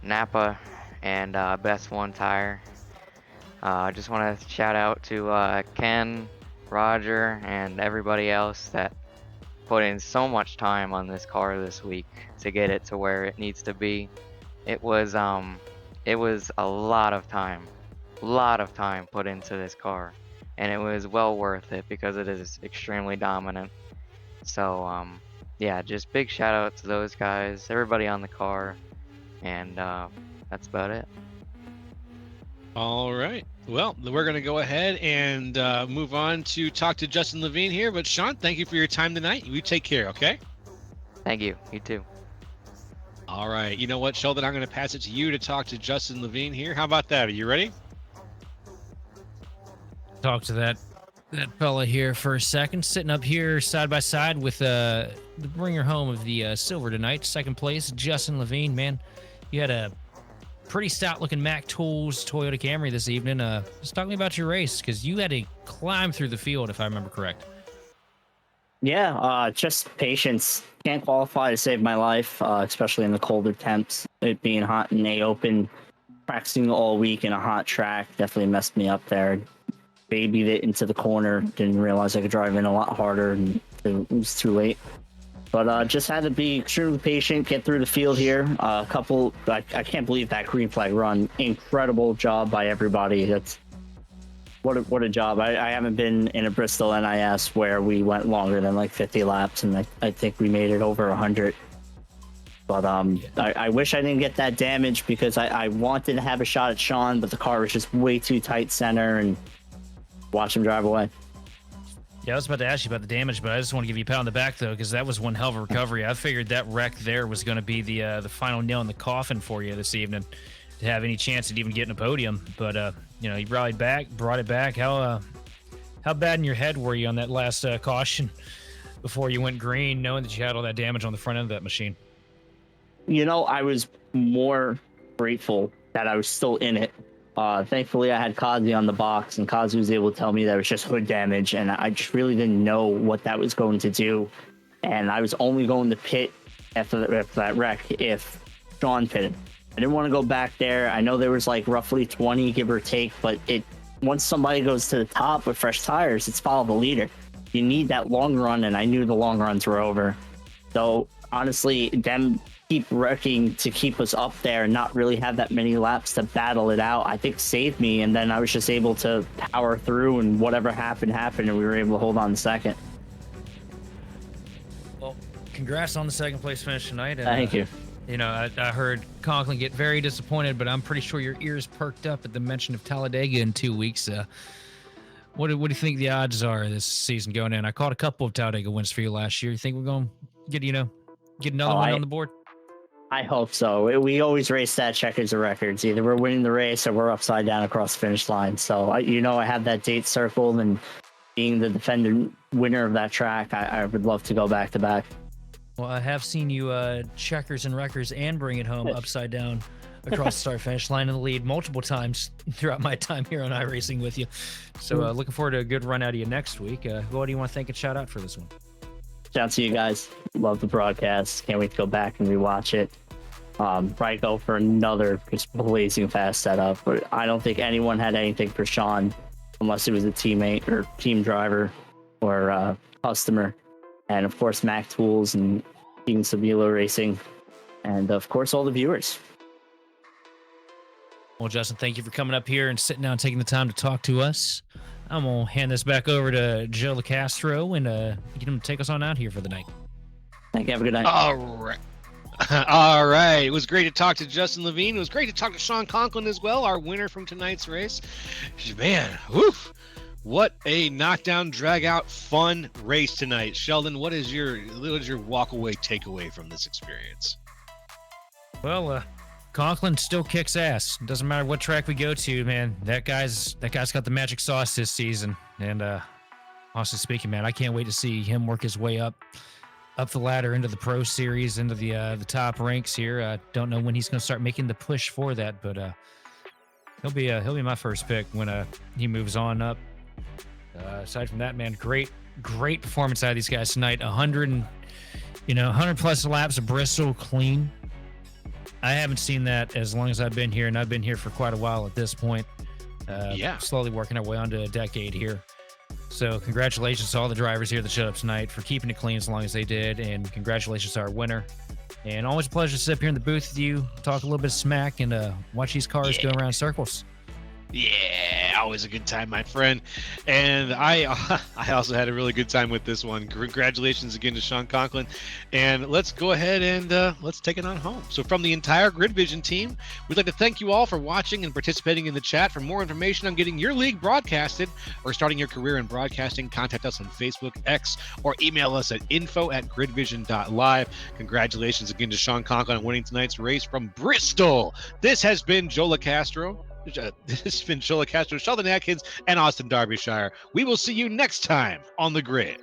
Napa and Best One Tire. I just want to shout out to Ken, Roger, and everybody else that put in so much time on this car this week to get it to where it needs to be. It was a lot of time put into this car, and it was well worth it because it is extremely dominant. So yeah, just big shout out to those guys, everybody on the car, and that's about it. All right. Well, we're going to go ahead and move on to talk to Justin Levine here. But Sean, thank you for your time tonight. You take care, okay? Thank you. You too. All right. You know what, Sheldon? I'm going to pass it to you to talk to Justin Levine here. How about that? Are you ready? Talk to that fella here for a second, sitting up here side by side with the bringer home of the silver tonight, second place, Justin Levine. Man, you had a pretty stout looking Mac Tools Toyota Camry this evening. Just talk to me about your race, because you had to climb through the field, if I remember correct. Yeah, just patience. Can't qualify to save my life, especially in the colder temps. It being hot in A open, practicing all week in a hot track definitely messed me up there. Babied it into the corner. Didn't realize I could drive in a lot harder, and it was too late. But just had to be extremely patient, get through the field here. I can't believe that green flag run. Incredible job by everybody. That's what a job. I haven't been in a Bristol NiS where we went longer than like 50 laps, and I think we made it over 100. But I wish I didn't get that damage, because I wanted to have a shot at Sean, but the car was just way too tight center, and watch him drive away. Yeah, I was about to ask you about the damage, but I just want to give you a pat on the back, though, because that was one hell of a recovery. I figured that wreck there was going to be the final nail in the coffin for you this evening to have any chance at even getting a podium. But, you know, you rallied back, brought it back. How bad in your head were you on that last caution before you went green, knowing that you had all that damage on the front end of that machine? You know, I was more grateful that I was still in it. Thankfully, I had Kazi on the box, and Kazi was able to tell me that it was just hood damage, and I just really didn't know what that was going to do. And I was only going to pit after that wreck if Sean pitted. I didn't want to go back there. I know there was like roughly 20, give or take, but once somebody goes to the top with fresh tires, it's follow the leader. You need that long run, and I knew the long runs were over. So honestly, them keep wrecking to keep us up there and not really have that many laps to battle it out, I think saved me. And then I was just able to power through, and whatever happened, and we were able to hold on to second. Well, congrats on the second place finish tonight. Thank you. You know, I heard Conklin get very disappointed, but I'm pretty sure your ears perked up at the mention of Talladega in 2 weeks. What do you think the odds are this season going in? I caught a couple of Talladega wins for you last year. You think we're going to get another one on the board? I hope so. We always race that checkers of records. Either we're winning the race or we're upside down across the finish line. So, I have that date circled, and being the defending winner of that track, I would love to go back to back. Well, I have seen you checkers and wreckers and bring it home upside down across the start finish line in the lead multiple times throughout my time here on iRacing with you. So looking forward to a good run out of you next week. What do you want to thank and shout out for this one? Shout out to you guys. Love the broadcast. Can't wait to go back and rewatch it. Probably go for another just blazing fast setup. But I don't think anyone had anything for Sean unless it was a teammate or team driver or customer. And of course, Mac Tools and Team Sabilo Racing. And of course, all the viewers. Well, Justin, thank you for coming up here and sitting down and taking the time to talk to us. I'm going to hand this back over to Joe LaCastro and get him to take us on out here for the night. Thank you. Have a good night. All right. All right. It was great to talk to Justin Levine. It was great to talk to Sean Conklin as well, our winner from tonight's race. Man, woof. What a knockdown, drag out, fun race tonight. Sheldon, what is your walk away takeaway from this experience? Well, Conklin still kicks ass. Doesn't matter what track we go to, man. That guy's got the magic sauce this season. And honestly speaking, man, I can't wait to see him work his way up the ladder into the Pro Series, into the top ranks here. Don't know when he's going to start making the push for that, but he'll be my first pick when he moves on up. Aside from that, man, great performance out of these guys tonight. 100 plus laps of Bristol clean. I haven't seen that as long as I've been here, and I've been here for quite a while at this point. Slowly working our way onto a decade here. So congratulations to all the drivers here that showed up tonight for keeping it clean as long as they did, and congratulations to our winner. And always a pleasure to sit up here in the booth with you, talk a little bit of smack, and watch these cars go around in circles. Yeah, always a good time, my friend. And I also had a really good time with this one. Congratulations again to Sean Conklin. And let's go ahead and let's take it on home. So from the entire Grid Vision team, we'd like to thank you all for watching and participating in the chat. For more information on getting your league broadcasted or starting your career in broadcasting, contact us on Facebook, X, or email us at info@gridvision.live. Congratulations again to Sean Conklin on winning tonight's race from Bristol. This has been Joe LaCastro. This has been Joe LaCastro, Sheldon Atkins, and Austin Derbyshire. We will see you next time on the grid.